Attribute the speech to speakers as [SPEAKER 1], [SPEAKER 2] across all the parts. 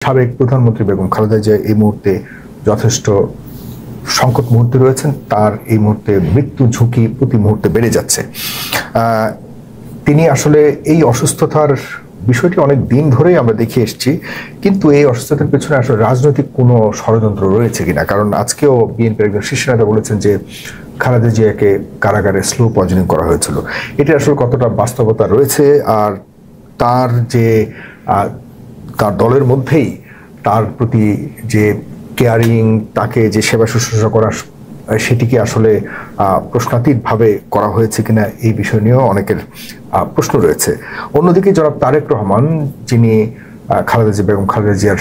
[SPEAKER 1] সাবেক প্রধানমন্ত্রী বেগম খালেদা জিয়া এই মুহূর্তে যথেষ্ট সংকট মুহূর্তে রয়েছেন। তার এই মুহূর্তে মৃত্যু ঝুঁকি প্রতি মুহূর্তে বেড়ে যাচ্ছে। তিনি আসলে এই অসুস্থতার বিষয়টি অনেক দিন ধরেই আমরা দেখে এসেছি, কিন্তু এই অসুস্থতার পেছনে আসলে রাজনৈতিক কোনো ষড়যন্ত্র রয়েছে কিনা। কারণ আজকেও বিএনপির একজন শীর্ষ নেতা বলেছেন যে খালেদা জিয়াকে কারাগারে স্লো পয়জনিং করা হয়েছিল। এটা আসলে কতটা বাস্তবতা রয়েছে, আর তার যে তার দলের মধ্যেই তার প্রতি যে কেয়ারিং, তাকে যে সেবা শুশ্রূষা করা, সেটিকে আসলে প্রশ্নাতীতভাবে করা হয়েছে কিনা এই বিষয় নিয়েও অনেকের প্রশ্ন রয়েছে। অন্যদিকে জনাব তারেক রহমান, যিনি বেগম খালেদা জিয়ার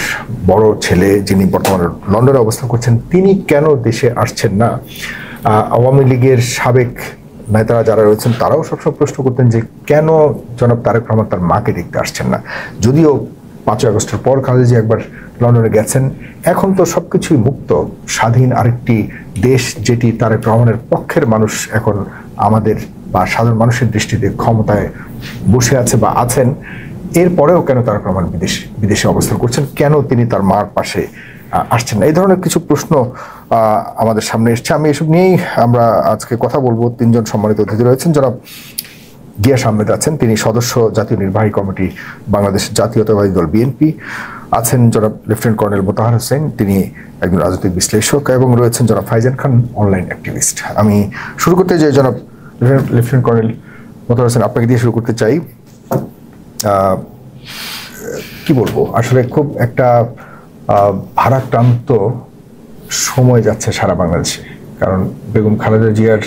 [SPEAKER 1] বড় ছেলে, যিনি বর্তমানে লন্ডনে অবস্থান করছেন, তিনি কেন দেশে আসছেন না? আওয়ামী লীগের সাবেক নেতারা যারা রয়েছেন তারাও সবসময় প্রশ্ন করতেন যে কেন জনাব তারেক রহমান তার মাকে দেখতে আসছেন না। যদিও 5 আগস্টের পর খালেদা জিয়া একবার লন্ডনে গেছেন, এখন তো সবকিছুই মুক্ত, স্বাধীন আরেকটি দেশ, যেটি তারেক রহমানের পক্ষের মানুষ এখন আমাদের বা সাধারণ মানুষের দৃষ্টিতে ক্ষমতায় বসে আছে বা আছেন। এরপরেও কেন তারেক রহমান বিদেশে অবস্থান করছেন, কেন তিনি তার মার পাশে আসছেন না? এই ধরনের কিছু প্রশ্ন আমাদের সামনে এসছে। আমি এসব নিয়েই আমরা আজকে কথা বলবো। 3 জন সম্মানিত অতিথি রয়েছেন। জনাব গিয়াস আহমেদ আছেন, তিনি সদস্য জাতীয় নির্বাহী কমিটি বাংলাদেশ জাতীয়তাবাদী দল বিএনপি। আছেন জনাব লেফটেন্যান্ট কর্নেল মোতাহার হোসেন, তিনি একজন রাজনৈতিক বিশ্লেষক, এবং রয়েছেন জনাব ফাইজান খান, অনলাইন অ্যাক্টিভিস্ট। আমি শুরু করতে চাই জনাব লেফটেন্যান্ট কর্নেল মোতাহার হোসেন, আপনাকে দিয়ে শুরু করতে চাই। কি বলবো, আসলে খুব একটা ভারাক্রান্ত সময় যাচ্ছে সারা বাংলাদেশে। কারণ বেগম খালেদা জিয়ার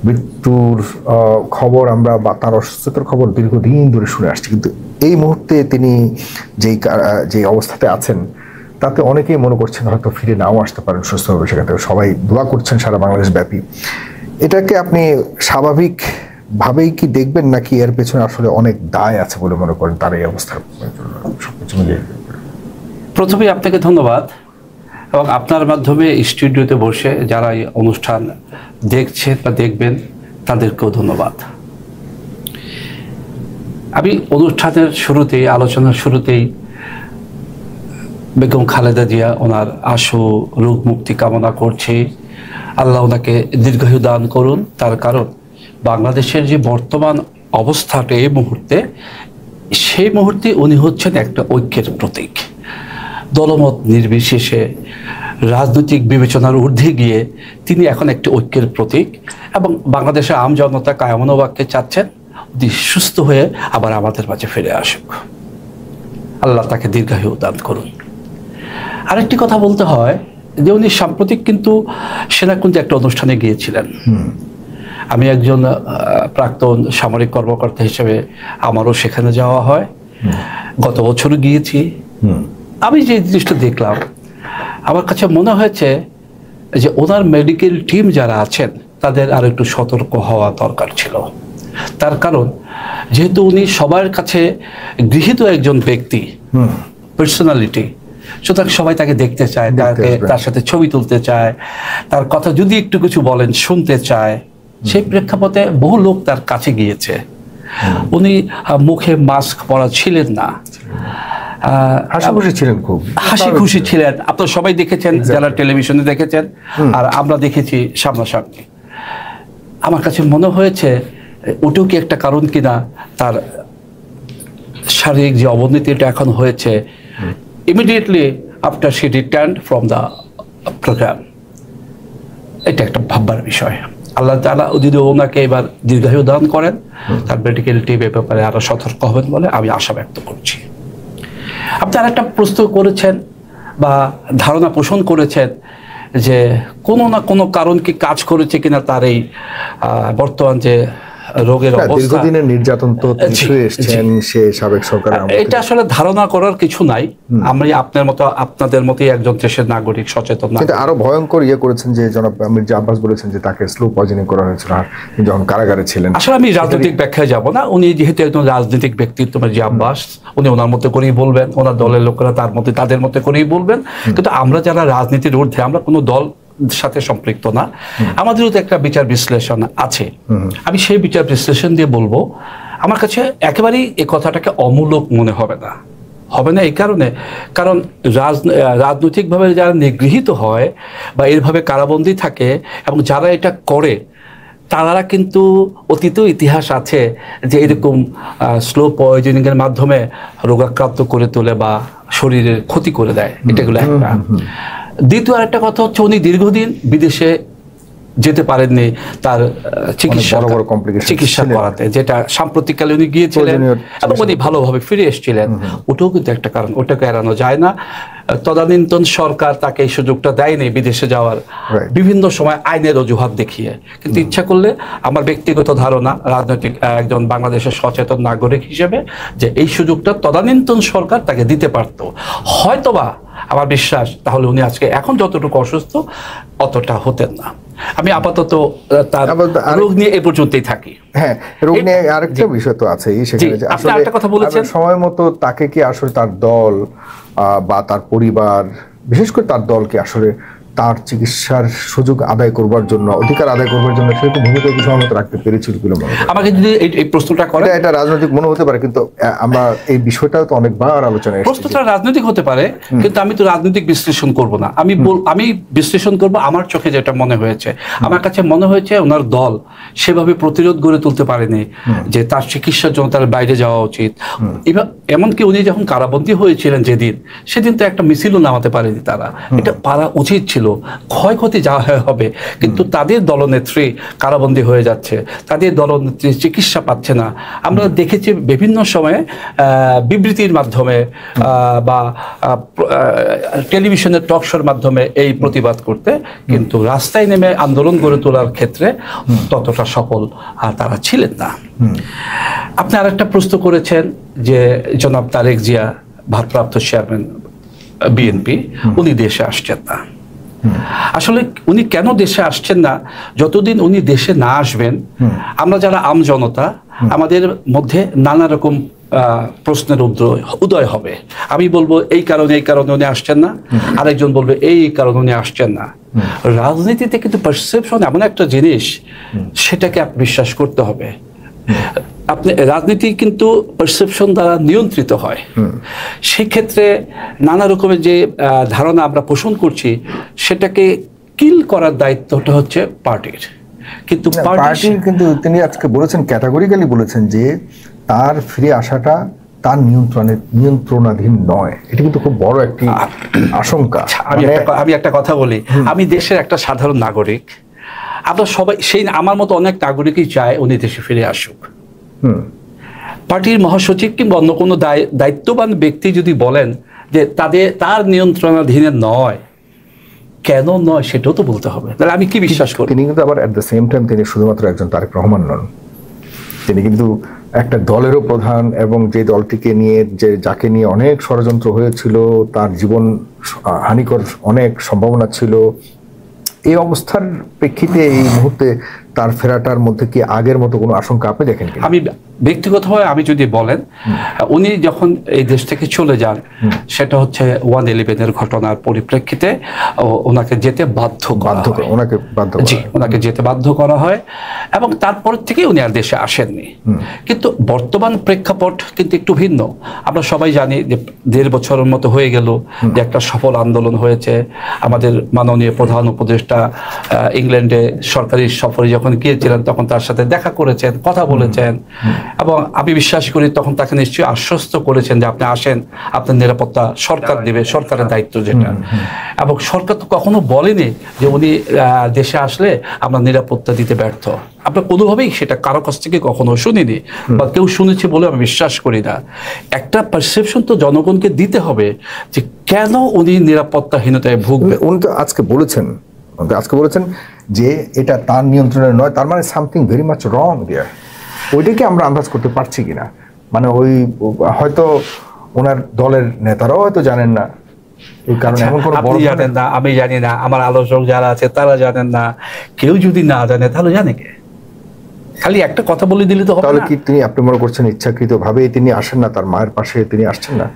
[SPEAKER 1] মৃত্যুর খবর আমরা বা তার অসুস্থতার খবর দীর্ঘদিন ধরে শুনে আসছি, কিন্তু এই মুহূর্তে তিনি যে অবস্থাতে আছেন তাতে অনেকেই মনে করছেন হয়তো ফিরে নাও আসতে পারেন সুস্থভাবে। সেখান থেকে সবাই দোয়া করছেন সারা বাংলাদেশ ব্যাপী। এটাকে আপনি স্বাভাবিকভাবেই কি দেখবেন, নাকি এর পেছনে আসলে অনেক দায় আছে বলে মনে করেন তার এই অবস্থার সবকিছু মিলিয়ে?
[SPEAKER 2] প্রথমেই আপনাকে ধন্যবাদ, এবং আপনার মাধ্যমে স্টুডিওতে বসে যারা এই অনুষ্ঠান দেখছেন বা দেখবেন তাদেরকেও ধন্যবাদ। আমি অনুষ্ঠানের শুরুতেই, আলোচনার শুরুতেই বেগম খালেদা জিয়া ওনার আশু রোগ মুক্তি কামনা করছি। আল্লাহ ওনাকে দীর্ঘায়ু দান করুন। তার কারণ বাংলাদেশের যে বর্তমান অবস্থাটা এই মুহূর্তে, সেই মুহূর্তে উনি হচ্ছেন একটা ঐক্যের প্রতীক। দলমত নির্বিশেষে রাজনৈতিক বিবেচনার ঊর্ধ্বে গিয়ে তিনি এখন একটি ঐক্যের প্রতীক, এবং বাংলাদেশের আম জনতা কায়মনোবাক্যে চাচ্ছেন উনি সুস্থ হয়ে আবার আমাদের মাঝে ফিরে আসুক। আল্লাহ তাকে দীর্ঘায়ু দান করুন। আরেকটি কথা বলতে হয় যে উনি সাম্প্রতিক কিন্তু সেনাকুঞ্জে একটা অনুষ্ঠানে গিয়েছিলেন। আমি একজন প্রাক্তন সামরিক কর্মকর্তা হিসেবে আমারও সেখানে যাওয়া হয়, গত বছরও গিয়েছি। আমি যে জিনিসটা দেখলাম, আমার কাছে মনে হয়েছে যে ওনার মেডিকেল টিম যারা আছেন তাদের আর একটু সতর্ক হওয়া দরকার ছিল। তার কারণ যেহেতু উনি সবার কাছে গৃহীত একজন ব্যক্তি, পার্সোনালিটি, সুতরাং সবাই তাকে দেখতে চায়, তার সাথে ছবি তুলতে চায়, তার কথা যদি একটু কিছু বলেন শুনতে চায়। সেই প্রেক্ষাপটে বহু লোক তার কাছে গিয়েছে। উনি মুখে মাস্ক পরা ছিলেন না, হাসি খুশি ছিলেন। আপনারা সবাই দেখেছেন, যারা টেলিভিশনে দেখেছেন, আর আমরা দেখেছি সামনাসামনি। আমার কাছে মনে হয়েছে ওটাও কি একটা কারণ কিনা তার শারীরিক যে অবনতিটা এখন হয়েছে immediately after she return from the program. এটা একটা ভাববার বিষয়। আল্লাহ তাআলা যদি ওনাকে এবার দীর্ঘায়ু দান করেন, তার মেডিকেল টিম এ ব্যাপারে আরো সতর্ক হবেন বলে আমি আশা ব্যক্ত করছি। আপনি আরেকটা প্রশ্ন করেছেন বা ধারণা পোষণ করেছেন যে কোনো না কোনো কারণ কি কাজ করেছে কিনা তার এই বর্তমান যে রোগের অবস্থা।
[SPEAKER 1] দীর্ঘদিনের নির্যাতন তো এসেছেন সে সাবেক সরকার।
[SPEAKER 2] এটা আসলে ধারণা করার কিছু নাই। আমরা আপনাদের মতোই একজন দেশের নাগরিক, সচেতন।
[SPEAKER 1] কিন্তু আরো ভয়ঙ্কর করেছেন যে জনাব মির্জা আব্বাস বলেছেন যে তাকে স্লো পয়জনিং করা হয়েছিল যখন কারাগারে ছিলেন।
[SPEAKER 2] আসলে আমি রাজনৈতিক ব্যাখ্যায় যাব না। উনি যেহেতু একজন রাজনৈতিক ব্যক্তিত্ব মির্জা আব্বাস, উনি ওনার মতো করেই বলবেন, ওনার দলের লোকেরা তাদের মতো করেই বলবেন। কিন্তু আমরা যারা রাজনীতির ঊর্ধ্বে, আমরা কোনো দল সাথে সম্পৃক্ত না, আমাদেরও তো একটা বিচার বিশ্লেষণ আছে। আমি সেই বিচার বিশ্লেষণ দিয়ে বলবো, আমার কাছে একেবারেই এই কথাটাকে অমূলক মনে হবে না। হবে না এই কারণে, কারণ রাজনৈতিকভাবে যারা নিগৃহীত হয় বা এরভাবে কারাবন্দী থাকে এবং যারা এটা করে তারা কিন্তু অতীতেও ইতিহাস আছে যে এরকম স্লো পয়জনিং এর মাধ্যমে রোগাক্রান্ত করে তোলে বা শরীরের ক্ষতি করে দেয়। এটাগুলো একটা। দ্বিতীয় আরেকটা কথা হচ্ছে উনি দীর্ঘদিন বিদেশে যেতে পারেননি তার চিকিৎসা করাতে, যেটা সাম্প্রতিককালে উনি গিয়েছিলেন এবং উনি ভালোভাবে ফিরে এসেছিলেন। ওটাও কিন্তু একটা কারণ, ওটাকে এড়ানো যায় না। তদানীন্তন সরকার তাকে এই সুযোগটা দেয়নি বিদেশে যাওয়ার, বিভিন্ন সময় আইনের অজুহাত দেখিয়ে। কিন্তু ইচ্ছা করলে আমার ব্যক্তিগত ধারণা, রাজনৈতিক একজন বাংলাদেশের সচেতন নাগরিক হিসেবে, যে এই সুযোগটা তদানীন্তন সরকার তাকে দিতে পারত, হয়তোবা আমার বিশ্বাস তাহলে উনি আজকে এখন যতটুকু অসুস্থ অতটা হতেন না। আমি আপাতত তার রোগ নিয়ে এ পর্যন্তই থাকি।
[SPEAKER 1] হ্যাঁ, রোগ নিয়ে আরেকটা বিষয় তো আছে সেখানে, যে আসলে একটা কথা বলেছেন সময় মতো তাকে কি আসলে তার দল বা তার পরিবার, বিশেষ করে তার দলকে আসলে তার চিকিৎসার সুযোগ আদায় করবার জন্য, অধিকার আদায় করবার জন্য সেরকম ভূমিকা কি সময় মতো রাখতে পেরেছিল বলে মনে হয়?
[SPEAKER 2] আমাকে যদি এই প্রশ্নটা করে,
[SPEAKER 1] এটা রাজনৈতিক মনে হতে পারে, কিন্তু আমরা এই বিষয়টাও তো অনেকবার আলোচনায় এসেছে।
[SPEAKER 2] প্রশ্নটা রাজনৈতিক হতে পারে, কিন্তু আমি তো রাজনৈতিক বিশ্লেষণ করব না। আমি বিশ্লেষণ করব আমার চোখে যেটা মনে হয়েছে। আমার কাছে মনে হয়েছে ওনার দল সেভাবে প্রতিরোধ গড়ে তুলতে পারেনি যে তার চিকিৎসার জন্য তার বাইরে যাওয়া উচিত। এমনকি উনি যখন কারাবন্দী হয়েছিলেন সেদিন তো একটা মিছিলও নামাতে পারেনি তারা। এটা পারা উচিত ছিল। ক্ষয়ক্ষতি যা হবে, কিন্তু তাদের দলনেত্রী কারাবন্দী হয়ে যাচ্ছে, তাদের দলনেত্রী চিকিৎসা পাচ্ছে না। আমরা দেখেছি বিভিন্ন সময়ে বিবৃতির মাধ্যমে বা টেলিভিশনের টক শোর মাধ্যমে এই প্রতিবাদ করতে, কিন্তু রাস্তায় নেমে আন্দোলন গড়ে তোলার ক্ষেত্রে ততটা সফল তারা ছিলেন না। আপনি আরেকটা প্রশ্ন করেছেন যে জনাব তারেক জিয়া, ভারপ্রাপ্ত চেয়ারম্যান বিএনপি, উনি দেশে আসছেন না। আসলে উনি কেন দেশে আসছেন না? যতদিন উনি দেশে না আসবেন, আমরা যারা আম জনতা, আমাদের মধ্যে নানা রকম প্রশ্নের উদয় হবে। আমি বলবো এই কারণে উনি আসছেন না, আরেকজন বলবে এই কারণে উনি আসছেন না। রাজনীতিতে কিন্তু পারসেপশন এমন একটা জিনিস, সেটাকে আপনি বিশ্বাস করতে হবে। আপনি রাজনীতি কিন্তু পারসেপশন দ্বারা নিয়ন্ত্রিত হয়। সেই ক্ষেত্রে নানা রকমের যে ধারণা আমরা পোষণ করছি, সেটাকে কিল করার দায়িত্বটা হচ্ছে পার্টির। কিন্তু
[SPEAKER 1] তিনি আজকে বলেছেন, ক্যাটাগরিক্যালি বলেছেন যে তার ফিরে আসাটা তার নিয়ন্ত্রণাধীন নয়। এটা কিন্তু খুব বড় একটি আশঙ্কা।
[SPEAKER 2] আমি একটা কথা বলি, আমি দেশের একটা সাধারণ নাগরিক। আমরা সবাই, সেই আমার মতো অনেক নাগরিকই চায় উনি দেশে ফিরে আসুক। পার্টির মহাসচিব কিংবা অন্য কোনো দায়িত্ববান ব্যক্তি যদি বলেন যে তার নিয়ন্ত্রণাধীনে নয়, কেন নয় সেটাও তো বলতে হবে। তাহলে আমি কি বিশ্বাস করি?
[SPEAKER 1] তিনি কিন্তু আবার এট দ্য সেম টাইম তিনি শুধুমাত্র একজন তারেক রহমান নন, তিনি কিন্তু একটা দলেরও প্রধান, এবং যে দলটিকে নিয়ে, যাকে নিয়ে অনেক ষড়যন্ত্র হয়েছিল, তার জীবন হানিকর অনেক সম্ভাবনা ছিল। এই অবস্থার প্রেক্ষিতে এই মুহূর্তে তার ফেরাটার মধ্যে কি আগের মতো কোনো আশঙ্কা আপনি দেখেন?
[SPEAKER 2] আমি ব্যক্তিগতভাবে আমি যদি বলেন, উনি যখন এই দেশ থেকে চলে যান, সেটা হচ্ছে 1/11 ঘটনার পরিপ্রেক্ষিতে ওনাকে যেতে বাধ্য করা হয়, এবং তারপর থেকে উনি আর দেশে আসেননি। কিন্তু বর্তমান প্রেক্ষাপট কিন্তু একটু ভিন্ন। আমরা সবাই জানি যে 1.5 বছরের মতো হয়ে গেল যে একটা সফল আন্দোলন হয়েছে। আমাদের মাননীয় প্রধান উপদেষ্টা ইংল্যান্ডে সরকারি সফরে যখন গিয়েছিলেন, তখন তার সাথে দেখা করেছেন, কথা বলেছেন, এবং আমি বিশ্বাস করি তখন তাকে নিশ্চয়ই আশ্বস্ত করেছেন যে আপনি আসেন, আপনার নিরাপত্তা সরকার দেবে, সরকারের দায়িত্ব যেটা। এবং সরকার তো কখনো বলেনি যে উনি দেশে আসলে আমরা নিরাপত্তা দিতে ব্যর্থ। আমরা কোনোভাবেই সেটা কারো কাছ থেকে কখনো শুনিনি, বা কেউ শুনেছে বলে আমি বিশ্বাস করি না। একটা পারসেপশন তো জনগণকে দিতে হবে যে কেন উনি নিরাপত্তাহীনতায় ভুগবে।
[SPEAKER 1] উনি তো আজকে বলেছেন যে এটা তার নিয়ন্ত্রণে নয়, তার মানে সামথিং ভেরি মাচ রং দেয়ার। ওইটাকে আমরা আন্দাজ করতে পারছি কিনা, মানে ওই হয়তো ওনার দলের নেতারাও হয়তো জানেন না, এই কারণে এমন কোনো বড়
[SPEAKER 2] জানেন না, আমি জানি না, আমার আলোচক যারা আছে তারা জানেন না। কেউ যদি না জানে তাহলে জানে কে? খালি একটা কথা বলে দিলে তো হবে না।
[SPEAKER 1] তাহলে কি আপনি মনে করছেন ইচ্ছাকৃতভাবে তিনি আসেন না, তার মায়ের পাশে তিনি আসছেন না?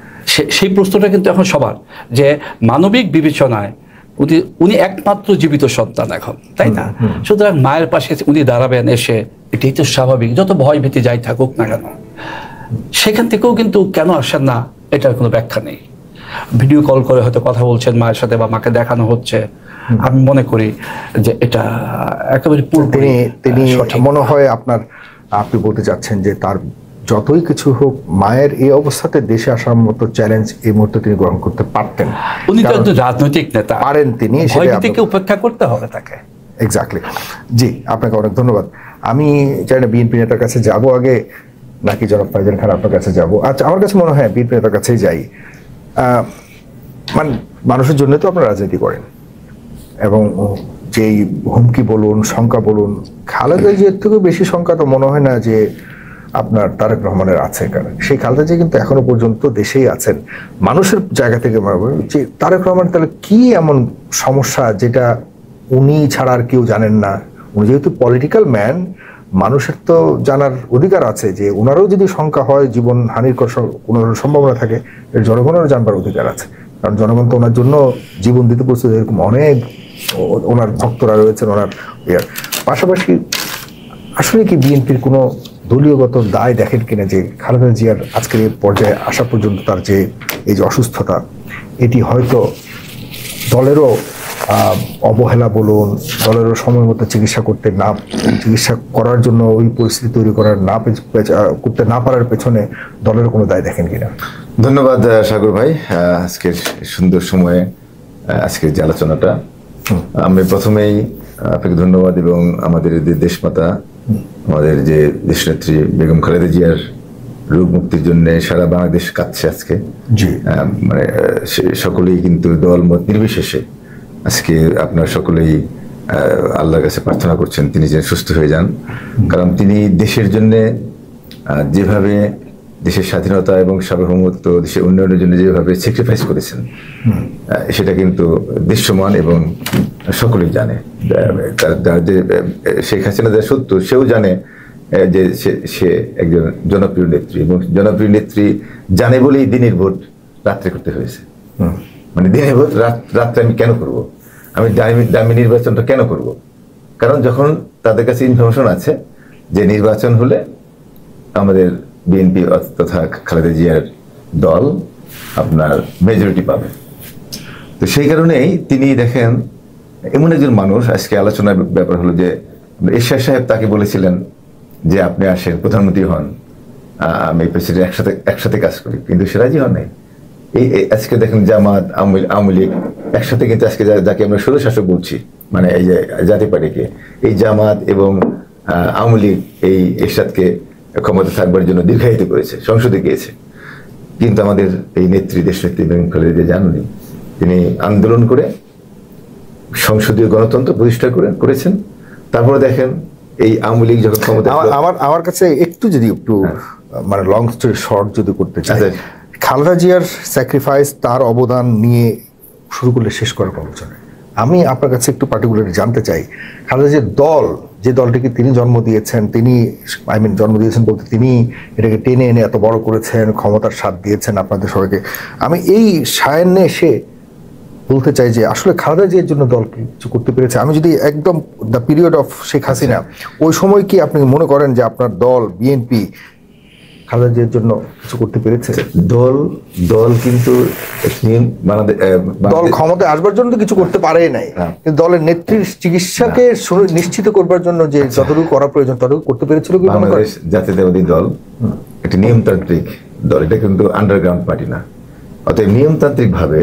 [SPEAKER 2] সেই প্রশ্নটা কিন্তু এখন সবার, যে মানবিক বিবেচনায় উনি একমাত্র জীবিত সন্তান এখন, তাই না? সুতরাং মায়ের পাশে উনি দাঁড়াবেন এসে, এটাই তো স্বাভাবিক, যত ভয় ভীতি যাই থাকুক না কেন। সেখান থেকেও কিন্তু কেন আসেন না, এটার কোনো ব্যাখ্যা নেই। ভিডিও কল করে হয়তো কথা বলছেন মায়ের সাথে বা মাকে দেখানো হচ্ছে, আমি মনে করি যে এটা একেবারে পুরোপুরি
[SPEAKER 1] তিনি মনে হয় আপনি বলতে চাচ্ছেন যে তার যতই কিছু হোক মায়ের এই অবস্থাতে দেশে আসার মতো চ্যালেঞ্জ এই মুহূর্তে তিনি গ্রহণ করতে পারতেন।
[SPEAKER 2] উনি তো একজন রাজনৈতিক নেতা,
[SPEAKER 1] পারেন তিনি,
[SPEAKER 2] ভয়ভীতিকে উপেক্ষা করতে হবে তাকে।
[SPEAKER 1] এক্স্যাক্টলি। জি, আপনাকে অনেক ধন্যবাদ। আমি চাই না বিএনপি নেতার কাছে যাব আগে নাকি জনাব ফাইজান খান আপনার কাছে যাব। আচ্ছা, আমার কাছে মনে হয় বিএনপি নেতার কাছেই যাই। মানে মানুষের জন্য তো আপনারা রাজনীতি করেন, এবং যেই হুমকি বলুন, শঙ্কা বলুন, খালেদা জিয়ার থেকেও বেশি শঙ্কা তো মনে হয় না যে আপনার তারেক রহমানের আছে। কারণ সেই খালেদা জিয়া কিন্তু এখনো পর্যন্ত দেশেই আছেন। মানুষের জায়গা থেকে যে তারেক রহমান তাহলে কি এমন সমস্যা যেটা উনি ছাড়া আর কেউ জানেন না? উনি যেহেতু পলিটিক্যাল ম্যান, মানুষের তো জানার অধিকার আছে যে ওনারও যদি শঙ্কা হয়, জীবন হানির কোনো সম্ভাবনা থাকে, এর জনগণেরও জানবার অধিকার আছে। কারণ জনগণ তো ওনার জন্য জীবন দিতে প্রস্তুত, এরকম অনেক ওনার ভক্তরা রয়েছেন ওনার পাশাপাশি। আসলে কি বিএনপির কোনো দলীয়গত দায় দেখেন কিনা যে খালেদা জিয়ার আজকের এই পর্যায়ে আসা পর্যন্ত তার যে এই যে অসুস্থতা, এটি হয়তো দলেরও অবহেলা বলুন, দলেরও সময় মতো চিকিৎসা করার জন্য ওই পরিস্থিতি তৈরি করতে না পারার পেছনে দলের কোনো দায় দেখেন কিনা?
[SPEAKER 3] ধন্যবাদ সাগর ভাই, আজকের সুন্দর সময়ে আজকের যে আলোচনাটা। আমি প্রথমেই আপনাকে ধন্যবাদ, এবং আমাদের যে দেশমাতা, আমাদের যে দেশনেত্রী বেগম খালেদা জিয়ার রোগ মুক্তির জন্য সারা বাংলাদেশ কাঁদছে আজকে। মানে সকলেই কিন্তু দল মত নির্বিশেষে আজকে আপনার সকলেই আল্লাহর কাছে প্রার্থনা করছেন তিনি যেন সুস্থ হয়ে যান। কারণ তিনি দেশের জন্য যেভাবে দেশের স্বাধীনতা এবং সার্বভৌমত্ব, দেশের উন্নয়নের জন্য যেভাবে স্যাক্রিফাইস করেছেন, সেটা কিন্তু দৃশ্যমান এবং সকলেই জানে। যে শেখ হাসিনা যা সত্য, সেও জানে যে সে একজন জনপ্রিয় নেত্রী, এবং জনপ্রিয় নেত্রী জানে বলেই দিনের ভোট রাত্রে করতে হয়েছে। মানে দিনের ভোট রাত্রে আমি কেন করব, আমি দামি নির্বাচনটা কেন করব? কারণ যখন তাদের কাছে ইনফরমেশন আছে যে নির্বাচন হলে আমাদের বিএনপি তথা খালেদা জিয়ার দল আপনার মেজরিটি পাবে, তো সেই কারণেই তিনি দেখেন এমন একজন মানুষ। আজকে আলোচনার ব্যাপার হলো যে এরশাদ সাহেব তাকে বলেছিলেন যে আপনি আসেন, প্রধানমন্ত্রী হন, আমি প্রেসিডেন্ট একসাথে কাজ করি, কিন্তু সে রাজি হন নাই। এই আজকে দেখেন জামাত, আওয়ামী লীগ একসাথে, কিন্তু আজকে যাকে আমরা স্বৈরশাসক বলছি, মানে এই যে জাতীয় পার্টিকে, এই জামাত এবং আওয়ামী লীগ এই এরশাদকে ক্ষমতা থাকবার জন্য দীর্ঘায়িত করেছে, সংসদে গিয়েছে। কিন্তু আমাদের এই নেত্রী, দেশনেত্রী বেগম খালেদা জিয়া জানেননি, তিনি আন্দোলন করে সংসদীয় গণতন্ত্র প্রতিষ্ঠা করেছেন। তারপরে দেখেন এই আওয়ামী লীগ যখন ক্ষমতা,
[SPEAKER 1] আমার কাছে একটু মানে লং স্টোরি শর্ট যদি করতে চাই, খালেদা জিয়ার স্যাক্রিফাইস, তার অবদান নিয়ে শুরু করলে শেষ করার প্রয়োজন। আমি আপনার কাছে একটু পার্টিকুলারলি জানতে চাই, খালেদা জিয়ার দল, যে দলটিকে তিনি জন্ম দিয়েছেন বলতে তিনি এটাকে টেনে এনে এত বড় করেছেন, ক্ষমতার স্বাদ দিয়েছেন আপনাদের সবাইকে। আমি এই সায়ান্নে এসে বলতে চাই যে আসলে খালেদা জিয়ার জন্য দল কিছু করতে পেরেছে? আমি যদি একদম the period of Sheikh Hasina, ওই সময় কি আপনি মনে করেন যে আপনার দল বিএনপি খালেদা জিয়ার জন্য কিছু করতে পেরেছে?
[SPEAKER 3] দল কিন্তু
[SPEAKER 1] দল ক্ষমতায় আসবার জন্য তো কিছু করতে পারে নাই, কিন্তু দলের নেত্রীর চিকিৎসাকে নিশ্চিত করবার জন্য যে যতটুকু করা প্রয়োজন ততটুকু করতে পেরেছিল কি?
[SPEAKER 3] বাংলাদেশ জাতীয়তাবাদী দল একটি নিয়মতান্ত্রিক দল, এটা কিন্তু আন্ডারগ্রাউন্ড পার্টি না। অতএব নিয়মতান্ত্রিক ভাবে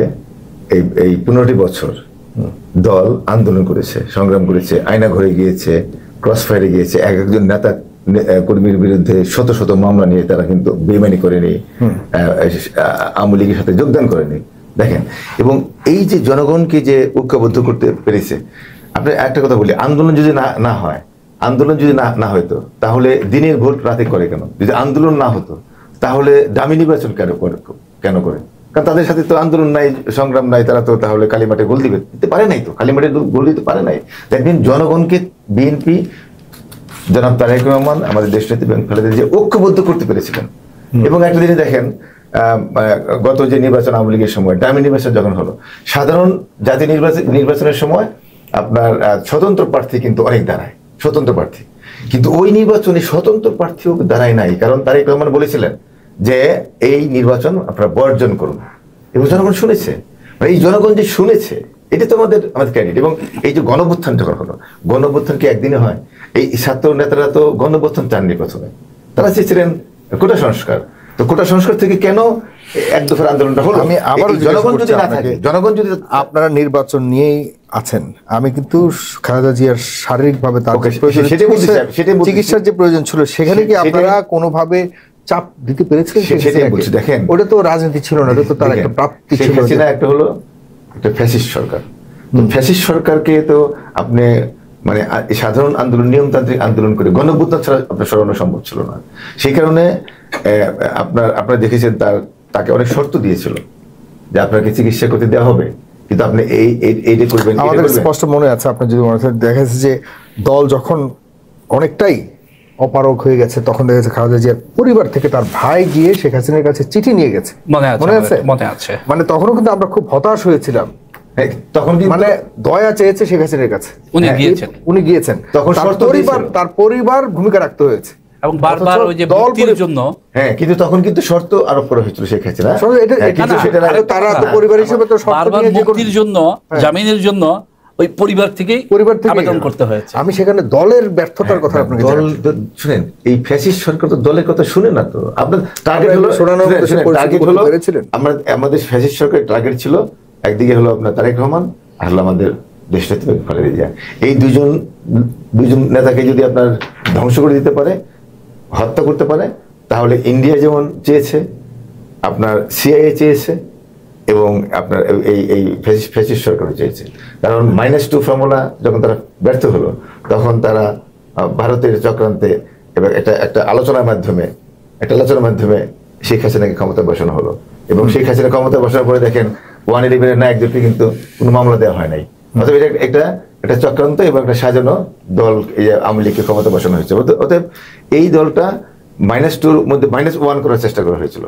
[SPEAKER 3] এই 15টি বছর দল আন্দোলন করেছে, সংগ্রাম করেছে, আয়না ঘরে গিয়েছে, ক্রস ফায়ারে গিয়েছে, একজন নেতা কর্মীর বিরুদ্ধে শত শত মামলা নিয়ে তারা কিন্তু বেইমানি করেনি, আওয়ামী লীগের সাথে যোগদান করেনি। দেখেন, এবং এই যে জনগণকে যে ঐক্যবদ্ধ করতে পেরেছে। আপনি একটা কথা বলি, আন্দোলন যদি না হয়, আন্দোলন যদি না হতো, তাহলে দিনের ভোট রাতে করে কেন? যদি আন্দোলন না হতো, তাহলে দামি নির্বাচন কেন করে? কারণ তাদের সাথে তো আন্দোলন নাই, সংগ্রাম নাই, তারা তো তাহলে কালীমাঠে গোল দিতে পারে নাই, তো কালীমাঠে গোল দিতে পারে নাই। দেখবেন জনগণকে বিএনপি, জনাব তারেক রহমান, আমাদের দেশনেত্রী বেগম খালেদা জিয়া ঐক্যবদ্ধ করতে পেরেছিলেন। এবং একটা জিনিস দেখেন, গত যে নির্বাচন আওয়ামী লীগের সময়, দামি নির্বাচন যখন হলো, সাধারণ জাতীয় নির্বাচনের সময় আপনার স্বতন্ত্র প্রার্থী কিন্তু অনেক দাঁড়ায়, স্বতন্ত্র প্রার্থী, কিন্তু ওই নির্বাচনে স্বতন্ত্র প্রার্থীও দাঁড়ায় নাই। কারণ তারেক রহমান বলেছিলেন যে এই নির্বাচন আপনারা বর্জন করুন, এবং জনগণ শুনেছে। মানে এই জনগণ যে শুনেছে, এটা তো আমাদের ক্রেডিট। এবং এই যে গণঅভ্যুত্থান যখন হলো, গণঅভ্যুত্থান কি একদিনে হয়? এই ছাত্র নেতারা তো গণঅভ্যুত্থান চাননি প্রথমে, তারা চেয়েছিলেন কোটা সংস্কার। তো কোটা সংস্কার থেকে কেন এক দফার আন্দোলনটা হলো?
[SPEAKER 1] আমি আবারও
[SPEAKER 3] জনগণ যদি না থাকে, জনগণ যদি
[SPEAKER 1] আপনারা নির্বাচন নিয়েই আছেন, আমি কিন্তু খালেদা জিয়ার শারীরিকভাবে তার চিকিৎসার যে প্রয়োজন ছিল, সেখানে কি আপনারা কোনোভাবে চাপ দিতে পেরেছিলেন?
[SPEAKER 3] সেটাই বলছি, দেখেন
[SPEAKER 1] ওটা তো রাজনীতি ছিল না, ওটা তো তার একটা প্রাপ্তি ছিল।
[SPEAKER 3] একটা হলো একটা ফ্যাসিস্ট সরকার। তো ফ্যাসিস্ট সরকারকে তো আপনি মানে সাধারণ আন্দোলন, নিয়মতান্ত্রিক আন্দোলন করে গণঅভ্যুত্থান ছাড়া আপনার সরানো সম্ভব ছিল না। সেই কারণে আপনারা দেখেছেন তাকে অনেক শর্ত দিয়েছিল যে আপনাকে চিকিৎসা করতে দেওয়া হবে, কিন্তু আপনি এইটা করবেন।
[SPEAKER 1] আমাদের স্পষ্ট মনে আছে, আপনার যদি মনে আছে, দেখা যাচ্ছে যে দল যখন অনেকটাই অপারগ হয়ে গেছে, তখন দেখা যাচ্ছে খালেদা জিয়ার পরিবার থেকে তার ভাই গিয়ে শেখ হাসিনার কাছে চিঠি নিয়ে গেছে,
[SPEAKER 2] মনে আছে।
[SPEAKER 1] মানে তখনও কিন্তু আমরা খুব হতাশ হয়েছিলাম।
[SPEAKER 3] তখন
[SPEAKER 1] মানে দয়া চেয়েছে শেখ হাসিনার কাছে, উনি গিয়েছেন, তখন তার পরিবার ভূমিকা রাখতে হয়েছে
[SPEAKER 2] এবং বারবার ওই যে মুক্তির জন্য,
[SPEAKER 3] কিন্তু তখন কিন্তু শর্ত আরোপ করা হয়েছিল শেখ হাসিনা,
[SPEAKER 1] তারা তো পরিবার হিসেবে তো
[SPEAKER 2] বারবার মুক্তির জন্য, জামিনের জন্য ওই পরিবার থেকে আবেদন করতে হয়েছে।
[SPEAKER 1] আমি সেখানে দলের ব্যর্থতার কথা আপনাকে
[SPEAKER 3] শুনেন, এই ফ্যাসিস্ট সরকার তো দলের কথা শুনে না। তো আপনার টার্গেট হলো, আমাদের ফ্যাসিস্ট সরকারের টার্গেট ছিল একদিকে হলো আপনার তারেক রহমান, আর হলো আমাদের দেশনেত্রী খালেদা জিয়া। এই দুজন নেতাকে যদি আপনার ধ্বংস করে দিতে পারে, হত্যা করতে পারে, তাহলে ইন্ডিয়া যেমন চেয়েছে, আপনার সিআইএ চেয়েছে, এবং আপনার এই ফ্যাসিস্ট সরকারও চেয়েছে। কারণ -2 ফর্মুলা যখন তারা ব্যর্থ হলো, তখন তারা ভারতের চক্রান্তে এবং একটা আলোচনার মাধ্যমে শেখ হাসিনাকে ক্ষমতা বসানো হলো। এবং শেখ হাসিনা ক্ষমতা বসানোর পরে দেখেন 111 নায়কদেরকে কিন্তু কোনো মামলা দেওয়া হয় নাই। অতএব এটা একটা চক্রান্ত এবং একটা সাজানো দল, এই আওয়ামী লীগকে ক্ষমতা বসানো হয়েছে। অতএব এই দলটা -2 মধ্যে -1 করার চেষ্টা করা হয়েছিল।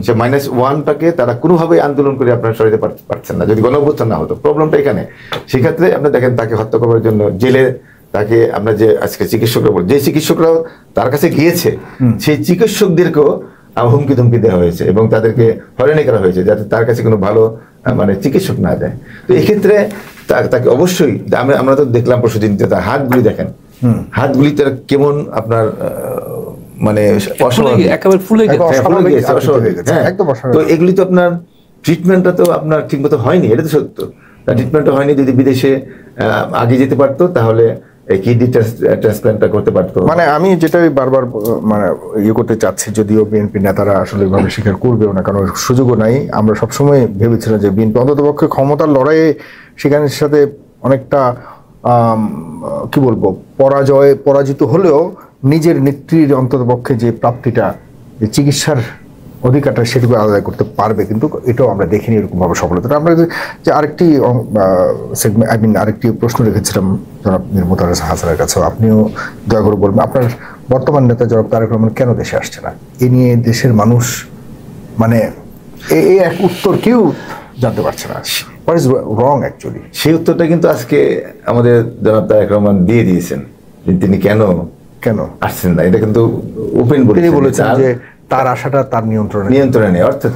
[SPEAKER 3] সে -1টাকে তারা কোনোভাবেই আন্দোলন করে আপনারা সরাতে পারছেন না, যদি গণঅভ্যুত্থান না হতো। প্রবলেমটা এখানে। সেক্ষেত্রে আপনি দেখেন তাকে হত্যা করার জন্য জেলে তাকে আমরা যে আজকে চিকিৎসকরা যে চিকিৎসকরাও তার কাছে গিয়েছে, সেই চিকিৎসকদেরকেও হুমকি ধুমকি দেওয়া হয়েছে এবং তাদেরকে হয়রানি করা হয়েছে, যাতে তার কাছে কোনো ভালো মানে চিকিৎসক না দেয়। তো এক্ষেত্রে তাকে অবশ্যই আমরা তো দেখলাম পরশুদিন, তার হাতগুলি দেখেন, হাতগুলি তার কেমন আপনার মানে তো এগুলি তো আপনার ট্রিটমেন্টটা তো আপনার ঠিকমতো হয়নি, এটা তো সত্য। ট্রিটমেন্টটা হয়নি। যদি বিদেশে আগে যেতে পারতো, তাহলে কিডনি ট্রান্সপ্ল্যান্টটা করতে পারতো।
[SPEAKER 1] মানে আমি যেটাই বারবার মানে করতে চাচ্ছি, যদিও বিএনপি নেতারা আসলে এভাবে স্বীকার করবেও না, কারণ সুযোগও নাই। আমরা সবসময় ভেবেছিলাম যে বিএনপি অন্ততপক্ষে ক্ষমতার লড়াইয়ে সেখানের সাথে অনেকটা কি বলবো পরাজিত হলেও নিজের নেত্রীর অন্ততপক্ষে যে প্রাপ্তিটা, যে চিকিৎসার অধিকারটা, সেটুকু আদায় করতে পারবে। কিন্তু এটাও আমরা দেখিনি এরকমভাবে সফলতা। আমরা যে আরেকটি আরেকটি প্রশ্ন রেখেছিলাম জনাব মীর মোতাহার হাসানের কাছে, আপনিও দয়া করে বলবেন, আপনার বর্তমান নেতা জনাব তারেক রহমান কেন দেশে আসছে না? এ নিয়ে দেশের মানুষ মানে এই এক উত্তর কেউ জানতে পারছে না। What is wrong actually?
[SPEAKER 3] সেই উত্তরটা কিন্তু আজকে আমাদের জনাব তারেক রহমান দিয়ে দিয়েছেন, তিনি কেন আসছেন না। এটা কিন্তু ওপেন
[SPEAKER 1] বলেছেন যে তার আশাটা তার নিয়ন্ত্রণে নেই। অর্থাৎ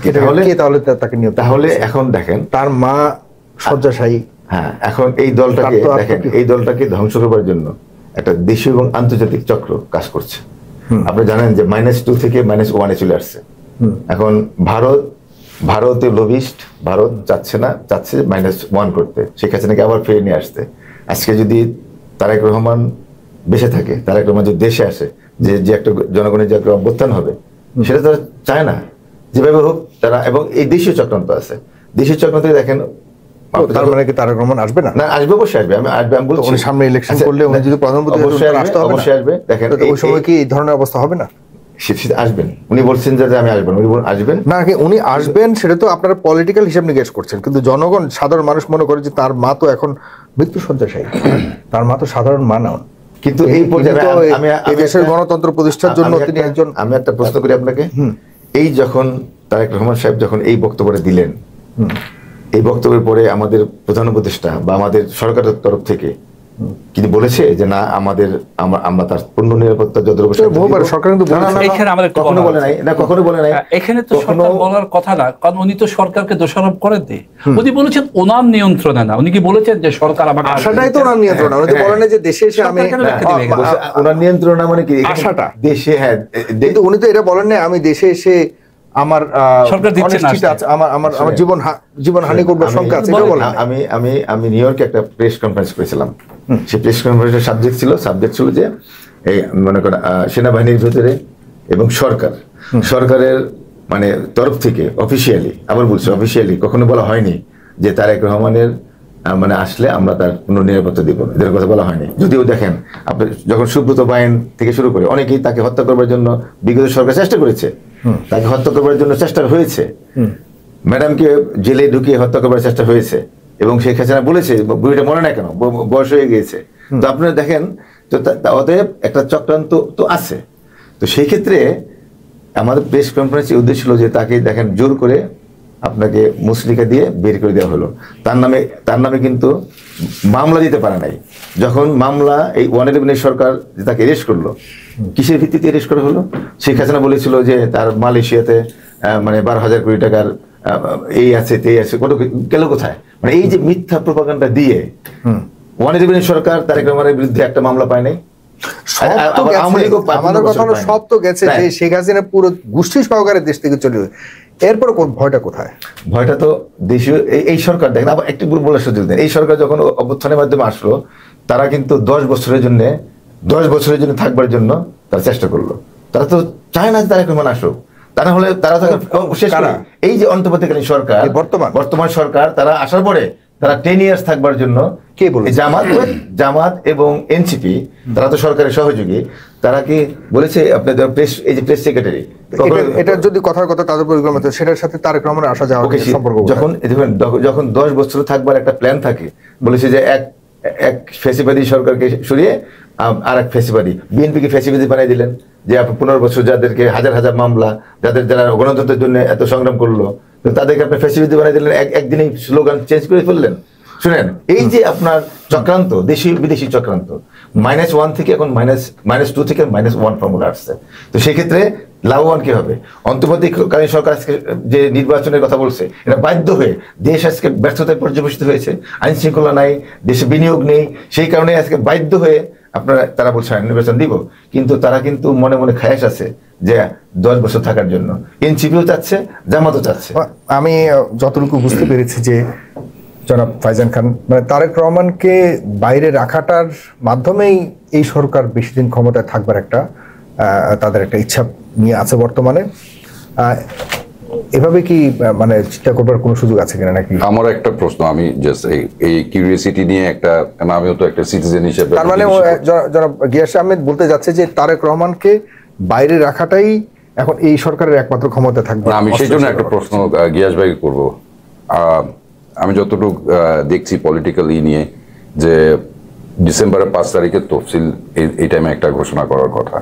[SPEAKER 1] তাহলে
[SPEAKER 3] এখন দেখেন,
[SPEAKER 1] তার মা শয্যাশায়ী।
[SPEAKER 3] এখন এই দলটাকে দেখেন, এই দলটাকে ধ্বংস করবার জন্য একটা দেশীয় এবং আন্তর্জাতিক চক্র কাজ করছে। আপনি জানেন যে -2 থেকে -1 চলে আসছে। এখন ভারতে লবিস্ট, ভারত চাচ্ছে -1 করতে, শেখ হাসিনাকে আবার ফিরে নিয়ে আসতে। আজকে যদি তারেক রহমান বেঁচে থাকে, তারেক রহমান যদি দেশে আসে, যে একটা জনগণের যে একটা অভ্যুত্থান হবে, সেটা তারা চায় না। যেভাবে হোক তারা, এবং এই দেশীয় চক্রান্ত আছে। দেশীয় চক্রান্ত দেখেন,
[SPEAKER 1] তার মানে কি তারেক রহমান আসবে না?
[SPEAKER 3] আসবে, অবশ্যই আসবে। আমি বলছি
[SPEAKER 1] সামনে ইলেকশন করলে উনি যদি প্রধানমন্ত্রী
[SPEAKER 3] অবশ্যই আসবে। দেখেন
[SPEAKER 1] ওই সময় কি এই ধরনের অবস্থা হবে না?
[SPEAKER 3] আসবেন, উনি বলছেন যে আমি আসবেন, উনি আসবেন
[SPEAKER 1] না, উনি আসবেন সেটা তো আপনারা পলিটিক্যাল হিসাব নিকেশ করছেন, কিন্তু জনগণ, সাধারণ মানুষ মনে করে যে তার মা তো এখন মৃত্যু শয্যাশায়ী, তার মা তো সাধারণ মা নন।
[SPEAKER 3] কিন্তু এই পর্যায়ে
[SPEAKER 1] আমি দেশের গণতন্ত্র প্রতিষ্ঠার জন্য তিনি একজন।
[SPEAKER 3] আমি একটা প্রশ্ন করি আপনাকে, এই যখন তারেক রহমান সাহেব যখন এই বক্তব্যটা দিলেন, এই বক্তব্যের পরে আমাদের প্রধান উপদেষ্টা বা আমাদের সরকারের তরফ থেকে কিন্তু বলেছে যে না আমরা তার পূর্ণ নিরাপত্তা
[SPEAKER 1] সরকার কিন্তু
[SPEAKER 3] কখনো বলে নাই, না কখনো বলে নাই।
[SPEAKER 2] এখানে তো সরকার বলার কথা না, কারণ উনি তো সরকারকে দোষারোপ করেন নি। উনি বলেছেন ওনার নিয়ন্ত্রণে না, উনি কি বলেছেন যে সরকার আমাকে
[SPEAKER 1] আশাটাই তো ওনার নিয়ন্ত্রণ, উনি তো বলেন যে দেশে এসে আমি
[SPEAKER 3] ওনার নিয়ন্ত্রণ না মানে কি
[SPEAKER 1] আশাটা
[SPEAKER 3] দেশে, হ্যাঁ
[SPEAKER 1] কিন্তু উনি তো এটা বলেন না আমি দেশে এসে আমার
[SPEAKER 2] সরকার দিচ্ছে না,
[SPEAKER 1] আমার জীবন হানি করবে সংখ্যা আছে এটা বলেন।
[SPEAKER 3] আমি নিউ ইয়র্কে একটা প্রেস কনফারেন্স করেছিলাম, সেই প্রেস কনফারেন্সের সাবজেক্ট ছিল যে এই মনে করেন সেনাবাহিনীর ভিতরে এবং সরকারের মানে তরফ থেকে অফিসিয়ালি, আবার বলছি অফিসিয়ালি কখনো বলা হয়নি যে তারেক রহমানের মানে আসলে আমরা তার কোনো নিরাপত্তা দিব, এদের কথা বলা হয়নি। যদিও দেখেন আপনি যখন সুব্রত বাইন থেকে শুরু করে অনেকেই তাকে হত্যা করবার জন্য বিগত সরকার চেষ্টা করেছে, তাকে হত্যা করবার জন্য চেষ্টা হয়েছে, ম্যাডামকে জেলে ঢুকিয়ে হত্যা করবার চেষ্টা হয়েছে, এবং শেখ হাসিনা বলেছে বুড়িটা মরে না কেন, বয়স হয়ে গিয়েছে। তো আপনারা দেখেন তো অতএব একটা চক্রান্ত তো আছে। তো সেই ক্ষেত্রে আমাদের প্রেস কনফারেন্সের উদ্দেশ্য ছিল যে তাকে দেখেন জোর করে আপনাকে মুসলিকা দিয়ে বের করে দেওয়া হলো, তার নামে কিন্তু মামলা দিতে পারে নাই। যখন মামলা এই 111 সরকার তাকে অ্যারেস্ট করলো, কিসের ভিত্তিতে অ্যারেস্ট করা হলো? শেখ হাসিনা বলেছিল যে তার মালয়েশিয়াতে মানে 12,000 কোটি টাকার এই আছে তেই আছে, কত গেল কোথায়? মানে এই যে মিথ্যা প্রপাগান্ডা দিয়ে 111 সরকার তারেক রহমানের বিরুদ্ধে একটা মামলা পায় নাই।
[SPEAKER 1] সব তো গেছে যে শেখ হাসিনা পুরো গোষ্ঠী সহকারে দেশ থেকে চলে গেছে, এরপর ভয়টা কোথায়?
[SPEAKER 3] ভয়টা তো দেশীয় এই সরকার, দেখেন আবার একটু বলার সুযোগ দেন, এই সরকার যখন অভ্যুত্থানের মাধ্যমে আসলো তারা কিন্তু 10 বছরের জন্য থাকবার জন্য তারা চেষ্টা করলো। তারা তো চায় না তারেক রহমান আসুক, তা না হলে তারা তো শেষ করে এই যে অন্তর্বর্তীকালীন সরকার, বর্তমান সরকার, তারা আসার পরে তারা 10 ইয়ার্স থাকবার জন্য কে বলে জামাত এবং এনসিপি, তারা তো সরকারের সহযোগী, তারা কি বলেছে আপনাদের এই যে প্রেস সেক্রেটারি,
[SPEAKER 1] এটা যদি কথার কথা তাদের পরিকল্পনা, সেটার সাথে তারেক রহমানের আসা যাওয়া সম্পর্ক
[SPEAKER 3] যখন 10 বছর থাকবার একটা প্ল্যান থাকে, বলেছে যে এক ফ্যাসিবাদী সরকারকে সরিয়ে আর এক ফ্যাসিবাদী, বিএনপিকে ফ্যাসিবাদী বানিয়ে দিলেন, যে আপনি 15 বছর যাদেরকে হাজার মামলা, যারা গণতন্ত্রের জন্য এত সংগ্রাম করলো, তাদেরকে আপনি ফ্যাসিবাদী বানিয়ে দিলেন, একদিনেই স্লোগান চেঞ্জ করে ফেললেন। শুনেন, এই যে আপনার চক্রান্ত, দেশি বিদেশি চক্রান্ত, -1 থেকে এখন -2 থেকে -1 ফর্মুলা আসছে। তো সেক্ষেত্রে লাভবান কি হবে? অন্তর্বর্তীকালীন সরকার আজকে যে নির্বাচনের কথা বলছে, এটা বাধ্য হয়ে দেশ আজকে ব্যর্থতায় পর্যবেসিত হয়েছে, আইন শৃঙ্খলা নাই, দেশে বিনিয়োগ নেই, সেই কারণে আজকে বাধ্য হয়ে তারা বলছে নির্বাচন দিব, কিন্তু তারা কিন্তু মনে মনে খায়াস আছে যে 10 বছর থাকার জন্য। এনসিপিও চাচ্ছে, জামাতও চাচ্ছে।
[SPEAKER 1] আমি যতটুকু বুঝতে পেরেছি যে জনাব ফাইজান খান, মানে তারেক রহমানকে বাইরে রাখাটার মাধ্যমেই এই সরকার বেশি দিন ক্ষমতায় থাকবার একটা তাদের একটা ইচ্ছা নিয়ে আছে বর্তমানে। এভাবে কি মানে চিন্তা করবার কোনো সুযোগ আছে কিনা নাকি?
[SPEAKER 4] আমার একটা প্রশ্ন, আমি জাস্ট এই কিউরিওসিটি নিয়ে একটা, আমিও তো একটা সিটিজেন হিসেবে,
[SPEAKER 1] তার মানে জনাব গিয়াস আহমেদ বলতে যাচ্ছে যে তারেক রহমানকে বাইরে রাখাটাই এখন এই সরকারের একমাত্র ক্ষমতা থাকবে।
[SPEAKER 4] আমি সেই জন্য একটা প্রশ্ন গিয়াস ভাইকে করব। আমি যতটুকু দেখছি পলিটিক্যাল নিয়ে, যে ডিসেম্বরের 5 তারিখে তফসিল এই টাইমে একটা ঘোষণা করার কথা,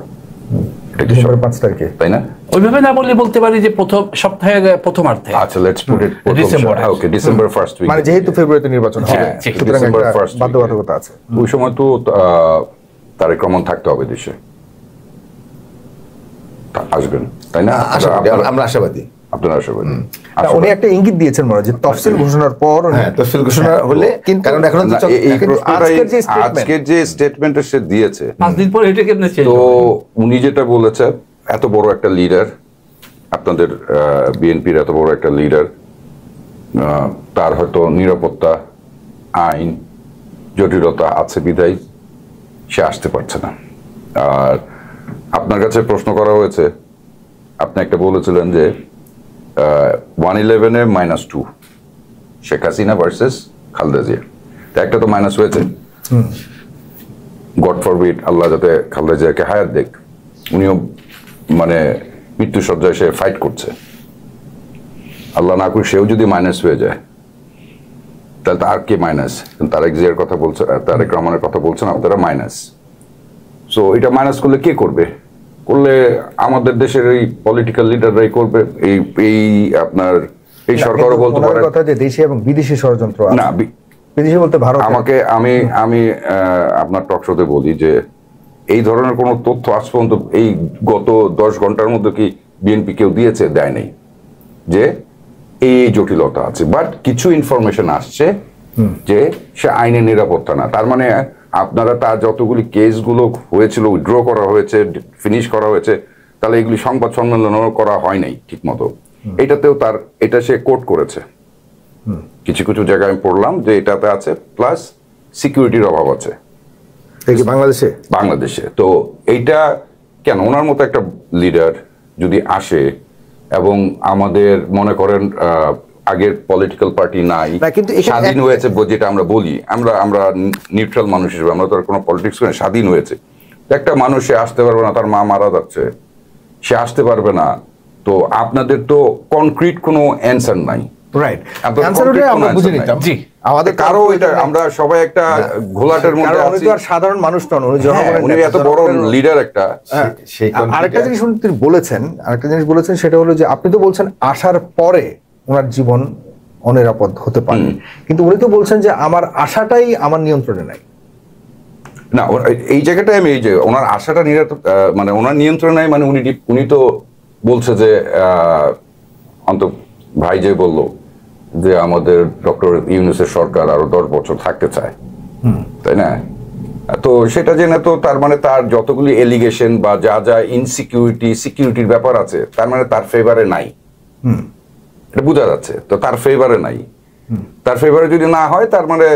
[SPEAKER 1] ডিসেম্বর 5 তারিখে,
[SPEAKER 4] তাই না?
[SPEAKER 2] ওইভাবে না বললে বলতে পারি যে প্রথম সপ্তাহের প্রথমার্ধে।
[SPEAKER 4] আচ্ছা, let's put it December. Okay, December first week,
[SPEAKER 1] মানে যেহেতু ফেব্রুয়ারিতে নির্বাচন হবে, সুতরাং একটা বাধ্যবাধকতা আছে।
[SPEAKER 4] ওই সময় তো তারেক রহমান থাকতে হবে দেশে, আসবেন, তাই না?
[SPEAKER 3] আমরা আশাবাদী।
[SPEAKER 4] আপনারা আশাবাদী?
[SPEAKER 1] উনি একটা ইঙ্গিত দিয়েছেন মনে হয় যে তফসিল ঘোষণার পর,
[SPEAKER 3] তফসিল ঘোষণা হলে, কারণ এখন
[SPEAKER 4] আজকের যে স্টেটমেন্ট সে দিয়েছে
[SPEAKER 2] 5 দিন পর এটা কেমনে চেঞ্জ?
[SPEAKER 4] তো উনি যেটা বলেছে, এত বড় একটা লিডার, আপনাদের বিএনপির এত বড় একটা লিডার, তার হয়তো নিরাপত্তা আইন জটিলতা আছে বিধায় সে আসতে পারছে না। আর আপনার কাছে প্রশ্ন করা হয়েছে, আপনি একটা বলেছিলেন যে 111-এ -2 শেখ হাসিনা ভার্সেস খালেদা জিয়া, একটা তো মাইনাস হয়েছে। গড ফরবিড, আল্লাহ যাতে খালেদা জিয়াকে হায়াত দেখ, উনিও মানে মৃত্যু সজ্জায় সে ফাইট করছে, আল্লাহ না করে সেও যদি মাইনাস হয়ে যায়, তাহলে তার কে মাইনাস? তারেক জিয়ার কথা বলছে, তারেক রহমানের কথা বলছেন আপনারা মাইনাস। সো এটা মাইনাস করলে কে করবে? করলে আমাদের দেশের এই পলিটিক্যাল লিডাররাই করবে। এই আপনার এই সরকারও বলতে পারে
[SPEAKER 1] কথা যে দেশি এবং বিদেশি ষড়যন্ত্র
[SPEAKER 4] না,
[SPEAKER 1] বিদেশি বলতে ভারত।
[SPEAKER 4] আমাকে আমি আপনার টক শোতে বলি যে এই ধরনের কোনো তথ্য আজ পর্যন্ত এই গত 10 ঘন্টার মধ্যে কি বিএনপি কেউ দিয়েছে? দেয় নাই যে এই জটিলতা আছে, বাট কিছু ইনফরমেশন আসছে যে সে আইনের নিরাপত্তা না। তার মানে আপনারা তার যতগুলি কেসগুলো হয়েছিল উইথড্র করা হয়েছে, ফিনিশ করা হয়েছে, তাহলে এগুলি সংবাদ সম্মেলনও করা হয় নাই ঠিক মতো। এটাতেও তার এটা সে কোট করেছে, কিছু কিছু জায়গায় আমি পড়লাম যে এটাতে আছে, প্লাস সিকিউরিটির অভাব আছে বাংলাদেশে। তো এইটা কেন ওনার মতো একটা লিডার যদি আসে এবং আমাদের মনে করেন আগের পলিটিক্যাল পার্টি নাই, স্বাধীন হয়েছে যেটা আমরা বলি, আমরা নিউট্রাল মানুষ হিসেবে, আমরা তো কোনো পলিটিক্স করি, স্বাধীন হয়েছে। একটা মানুষ সে আসতে পারবে না, তার মা মারা যাচ্ছে, সে আসতে পারবে না, তো আপনাদের তো কনক্রিট কোনো অ্যান্সার নাই।
[SPEAKER 1] রাইট, অ্যানসারটা আমরা বুঝে নিতাম। জি, আমাদের
[SPEAKER 4] কারো এটা আমরা সবাই একটা ঘোলাটের মধ্যে আছি।
[SPEAKER 1] উনি তো আর সাধারণ মানুষ নন,
[SPEAKER 4] উনি এত বড় লিডার একটা।
[SPEAKER 1] আরেকটা জিনিস তিনি বলেছেন, সেটা হলো যে আপনি তো বলছেন আসার পরে ওনার জীবন অনিরাপদ হতে পারে, কিন্তু উনি তো বলছেন যে আমার আশাটাই আমার নিয়ন্ত্রণে নাই।
[SPEAKER 4] না, এই জায়গাটায় আমি এই যে ওনার আশাটা মানে ওনার নিয়ন্ত্রণে নাই, মানে উনি তো বলছে যে অন্ত ভাই যে বললো যে আমাদের ডক্টর ইউনূসের সরকার আরো 10 বছর থাকতে চায়, তাই না? তো সেটা জেনে তো তার মানে তার যতগুলি এলিগেশন বা যা যা সিকিউরিটির ব্যাপার আছে, তার মানে তার ফেভারে নাই, এটা বোঝা যাচ্ছে। তো তার ফেভারে নাই, তার ফেভারে যদি না হয়, তার মানে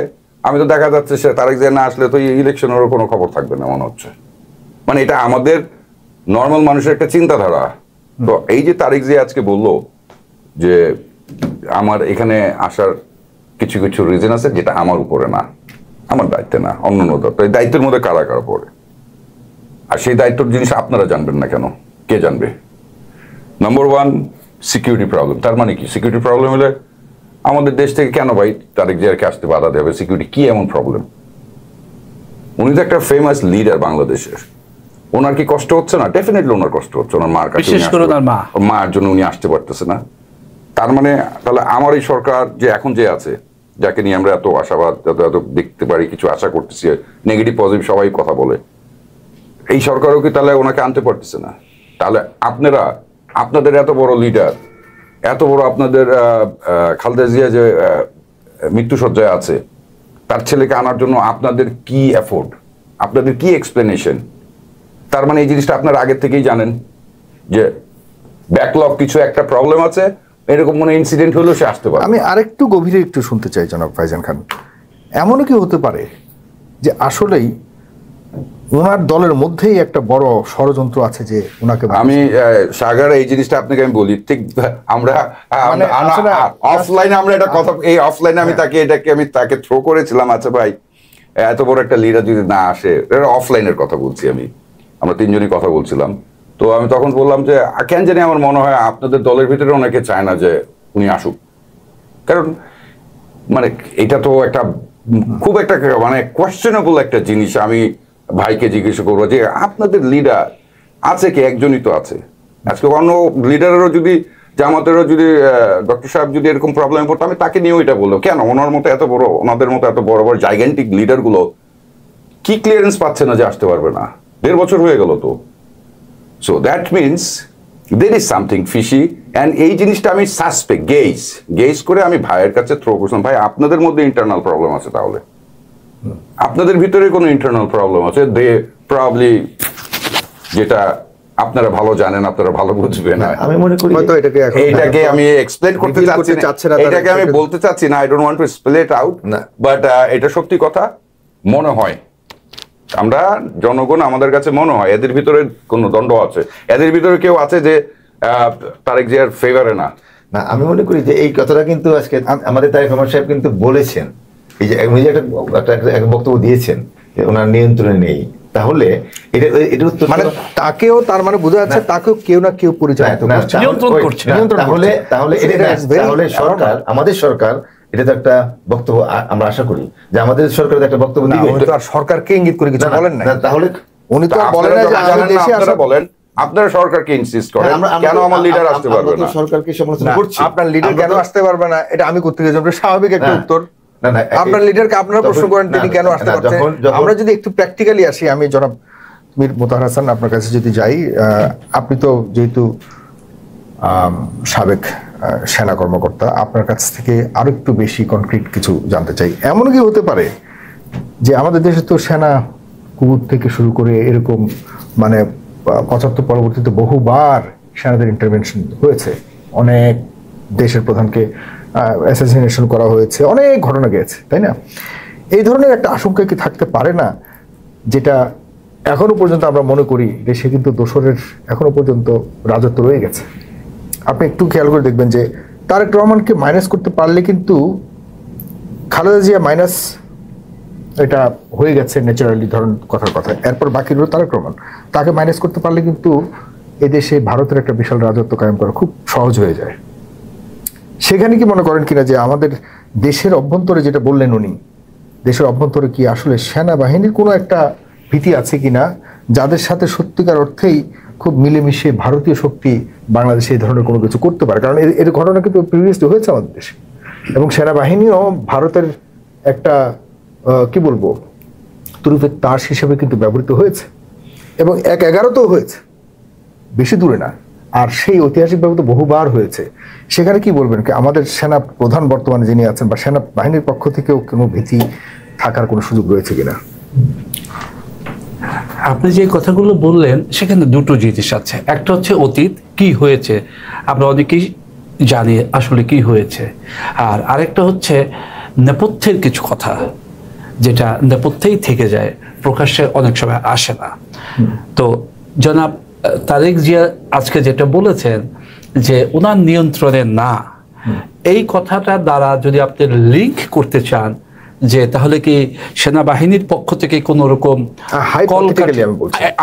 [SPEAKER 4] আমি তো দেখা যাচ্ছে সে তারেক জিয়া না আসলে তো ইলেকশনেরও কোনো খবর থাকবে না মনে হচ্ছে। মানে এটা আমাদের নর্মাল মানুষের একটা চিন্তাধারা। তো এই যে তারেক জিয়া আজকে বললো যে আমার এখানে আসার কিছু কিছু রিজন আছে যেটা আমার উপরে না, আমার দায়িত্বে না, অন্য দপ্তর। এই দায়িত্বের মধ্যে কারা কারা পড়ে, আর সেই দায়িত্বের জিনিস আপনারা জানবেন না কেন? কে জানবে? নম্বর 1, সিকিউরিটি প্রবলেম। তার মানে কি? সিকিউরিটি প্রবলেম হলে আমাদের দেশ থেকে কেন ভাই তারেক জিয়াকে আসতে বাধা দেবে? সিকিউরিটি কি এমন প্রবলেম? উনি তো একটা ফেমাস লিডার বাংলাদেশের, ওনার কি কষ্ট হচ্ছে না? ডেফিনেটলি ওনার কষ্ট হচ্ছে। ওনার মার কাছে, মার জন্য উনি আসতে পারতেছে না। তার মানে তাহলে আমার এই সরকার যে এখন যে আছে, যাকে নিয়ে আমরা এত আশাবাদ, এত দেখতে পারি, কিছু আশা করতেছি, নেগেটিভ পজিটিভ সবাই কথা বলে, এই সরকারও কি তাহলে ওনাকে আনতে পারতেছে না? তাহলে আপনাদের এত বড় লিডার, এত বড় আপনাদের খালেদা জিয়া যে মৃত্যুসজ্জায় আছে, তার ছেলেকে আনার জন্য আপনাদের কি এফোর্ট, আপনাদের কি এক্সপ্লেনেশন? তার মানে এই জিনিসটা আপনারা আগের থেকেই জানেন যে ব্যাকলগ কিছু একটা প্রবলেম আছে, এরকম কোনো ইনসিডেন্ট হলেও সে আসতে পারে।
[SPEAKER 1] আমি আরেকটু গভীরে একটু শুনতে চাই জনাব ভাইজান খান, এমনও কি হতে পারে যে আসলেই ওনার দলের মধ্যেই একটা বড় ষড়যন্ত্র আছে যে ওনাকে?
[SPEAKER 4] আমি সাগর এই জিনিসটা আপনাকে আমি বলি, ঠিক আমরা অফলাইনে আমরা এটা কথা, এই অফলাইনে আমি তাকে থ্রো করেছিলাম, আচ্ছা ভাই এত বড় একটা লিডার যদি না আসে, অফলাইনের কথা বলছি আমরা তিনজনই কথা বলছিলাম। তো আমি তখন বললাম যে কেন জানি আমার মনে হয় আপনাদের দলের ভিতরে অনেকে চায় না যে উনি আসুক, কারণ মানে এটা তো একটা খুব একটা মানে কোয়েশ্চেনেবল একটা জিনিস। আমি ভাইকে জিজ্ঞেস করবো যে আপনাদের লিডার আছে কি? একজনই তো আছে। আজকে অন্য লিডারেরও যদি, জামাতেরও যদি ডক্টর সাহেব যদি এরকম প্রবলেম পড়তো, আমি তাকে নিয়েও এটা বললাম, কেন ওনাদের মতো এত বড় বড় জাইগ্যান্টিক লিডার গুলো কি ক্লিয়ারেন্স পাচ্ছে না যে আসতে পারবে না? 1.5 বছর হয়ে গেল তো। So that means there is something fishy, and এই জিনিসটা আমি সাসপেক্ট গেজ করে আমি ভাইয়ের কাছে থ্রো করছিলাম, ভাই আপনাদের মধ্যে ইন্টারনাল প্রবলেম আছে, তাহলে আপনাদের ভিতরে কোনো ইন্টারনাল প্রবলেম আছে, দে প্রবাবলি, যেটা আপনারা ভালো জানেন, আপনারা ভালো বুঝবেন।
[SPEAKER 3] আমি মনে করি
[SPEAKER 4] এটাকে আমি এক্সপ্লেন করতে চাচ্ছি না, এটাকে আমি বলতে চাচ্ছি না, I don't want to spell it out, but এটা সত্যি কথা মনে হয়। আমরা জনগণ, আমাদের কাছে মনে হয় এদের ভিতরে কোনো দ্বন্দ্ব আছে, এদের ভিতরে কেউ আছে যে তারেক জিয়ার ফেভারে না।
[SPEAKER 3] আমি মনে করি যে এই কথাটা কিন্তু আজকে আমাদের তারেক রহমান সাহেব কিন্তু বলেছেন, এই যে একটা বক্তব্য দিয়েছেন যে ওনার নিয়ন্ত্রণে নেই, তাহলে এটা
[SPEAKER 1] মানে তাকেও, তার মানে বোঝা যাচ্ছে তাকেও কেউ না কেউ পরিচালিত করছে,
[SPEAKER 3] তাহলে সরকার, আমাদের সরকার, এটা তো একটা বক্তব্য আমরা আশা করি যে আমাদের সরকারের একটা বক্তব্য দিবে।
[SPEAKER 1] উনি তো আর সরকারকে ইঙ্গিত করে কিছু বলেন না,
[SPEAKER 3] তাহলে
[SPEAKER 1] উনি তো বলেন না যে আমি দেশে আসা
[SPEAKER 4] বলেন, আপনারা সরকারকে ইনসিস্ট করেন কেন আমার লিডার আসতে পারবে না?
[SPEAKER 3] সরকারকে সমালোচনা করছি,
[SPEAKER 1] আপনার লিডার কেন আসতে পারবে না এটা আমি করতে গেছি, স্বাভাবিক একটা উত্তর।
[SPEAKER 3] না, না,
[SPEAKER 1] আপনার লিডারকে আপনারা প্রশ্ন করেন তিনি কেন আসতে পারছেন। আমরা যদি একটু প্র্যাকটিক্যালি আসি, আমি জনাব মীর মোতাহার হাসান আপনার কাছে যদি যাই, আপনি তো যেহেতু সাবেক সেনা কর্মকর্তা, আপনার কাছ থেকে আরো একটু বেশি কনক্রিট কিছু জানতে চাই। এমন কি হতে পারে যে আমাদের দেশে তো সেনা কুকুর থেকে শুরু করে এরকম মানে ৭৫ পরবর্তীতে বহুবার সেনাদের ইন্টারভেনশন হয়েছে, অনেক দেশের প্রধানকে অ্যাসাসিনেশন করা হয়েছে, অনেক ঘটনা গেছে, তাই না? এই ধরনের একটা আশঙ্কা কি থাকতে পারে না, যেটা এখনো পর্যন্ত আমরা মনে করি দেশে কিন্তু দোসরের এখনো পর্যন্ত রাজত্ব রয়ে গেছে? আপনি একটু খেয়াল করে দেখবেন যে তারেক রহমানকে মাইনাস করতে পারলে কিন্তু খালেদা জিয়া মাইনাস এটা হয়ে গেছে ন্যাচারালি, ধরুন কথার কথা, এরপর বাকি রইল তারেক রহমান। তাকে মাইনাস করতে পারলে কিন্তু এদেশে ভারতের একটা বিশাল রাজত্ব কায়েম করা খুব সহজ হয়ে যায়। সেখানে কি মনে করেন কিনা যে আমাদের দেশের অভ্যন্তরে, যেটা বললেন উনি, দেশের অভ্যন্তরে কি আসলে সেনাবাহিনীর কোনো একটা ভীতি আছে কিনা, যাদের সাথে সত্যিকার অর্থেই খুব মিলেমিশে ভারতীয় শক্তি বাংলাদেশে এই ধরনের কোনো কিছু করতে পারে? কারণ এর ঘটনা কিন্তু প্রিভিয়াসলি হয়েছে আমাদের দেশে, এবং সেনাবাহিনীও ভারতের একটা কি বলবো তুরুপের তাস হিসেবে কিন্তু ব্যবহৃত হয়েছে, এবং ১-১১তেও হয়েছে, বেশি দূরে না। আর সেই ঐতিহাসিকভাবে তো বহুবার হয়েছে। সেখানে কি বলবেন আমাদের সেনা প্রধান বর্তমানে যিনি আছেন, বা সেনা বাহিনীর পক্ষ থেকেও কোনো ভীতি থাকার কোনো সুযোগ রয়েছে কিনা?
[SPEAKER 2] আপনি যে কথাগুলো বললেন সেখানে দুটো জিনিস আছে। একটা হচ্ছে অতীত কি হয়েছে, আমরা অনেকেই জানি আসলে কি হয়েছে, আর আরেকটা হচ্ছে নেপথ্যের কিছু কথা, যেটা নেপথ্যেই থেকে যায়, প্রকাশ্যে অনেক সময় আসে না। তো জনাব তারেক জিয়া আজকে যেটা বলেছেন যে ওনার নিয়ন্ত্রণে না, এই কথাটা দ্বারা যদি আপনি লিঙ্ক করতে চান যে তাহলে কি সেনাবাহিনীর পক্ষ থেকে কোন রকম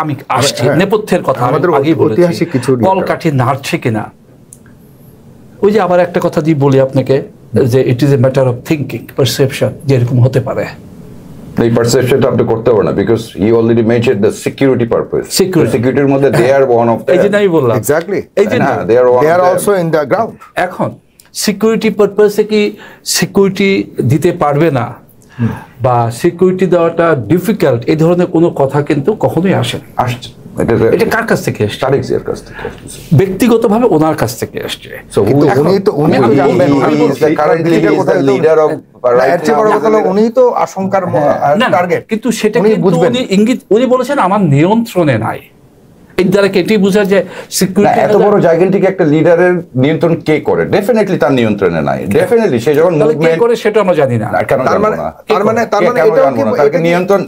[SPEAKER 2] আমি আসছি নেপথ্যের কথা আগেই বলেছি, কলকাঠি নাড়ছে কিনা, ওই যে আবার একটা কথা দিয়ে বলি আপনাকে যে it is a matter of thinking, perception, যে এরকম হতে পারে।
[SPEAKER 4] এই পারসেপশনটা আপনি করতে পারবেন না, because he already mentioned the security purpose. সিকিউরিটির মধ্যে they are one of the, এই যে আমি বললাম
[SPEAKER 1] এক্স্যাক্টলি,
[SPEAKER 4] এই যে
[SPEAKER 1] they are also in the ground.
[SPEAKER 2] এখন সিকিউরিটি পারপাসে কি সিকিউরিটি দিতে পারবে না বা সিকিউরিটি দেওয়াটা ডিফিকাল্ট, এই ধরনের কোনো কথা কিন্তু কখনোই আসে না।
[SPEAKER 4] আসছে
[SPEAKER 2] এটা কার কাছ থেকে এসছে?
[SPEAKER 4] তারেক জিয়ার কাছ থেকে,
[SPEAKER 2] ব্যক্তিগতভাবে ওনার কাছ থেকে এসছে।
[SPEAKER 1] উনি তো আশঙ্কার টার্গেট,
[SPEAKER 2] কিন্তু সেটা উনি ইঙ্গিত উনি বলেছেন আমার নিয়ন্ত্রণে নাই। এর দ্বারা এটি বোঝায় যে সিকিউরিটি
[SPEAKER 4] এত বড় জায়গাটিকে একটা লিডারের নিয়ন্ত্রণ কে করে? ডেফিনেটলি তার নিয়ন্ত্রণে নাই। ডেফিনেটলি সে যখন মুভমেন্ট
[SPEAKER 2] করে সেটা আমরা জানি না।
[SPEAKER 4] তার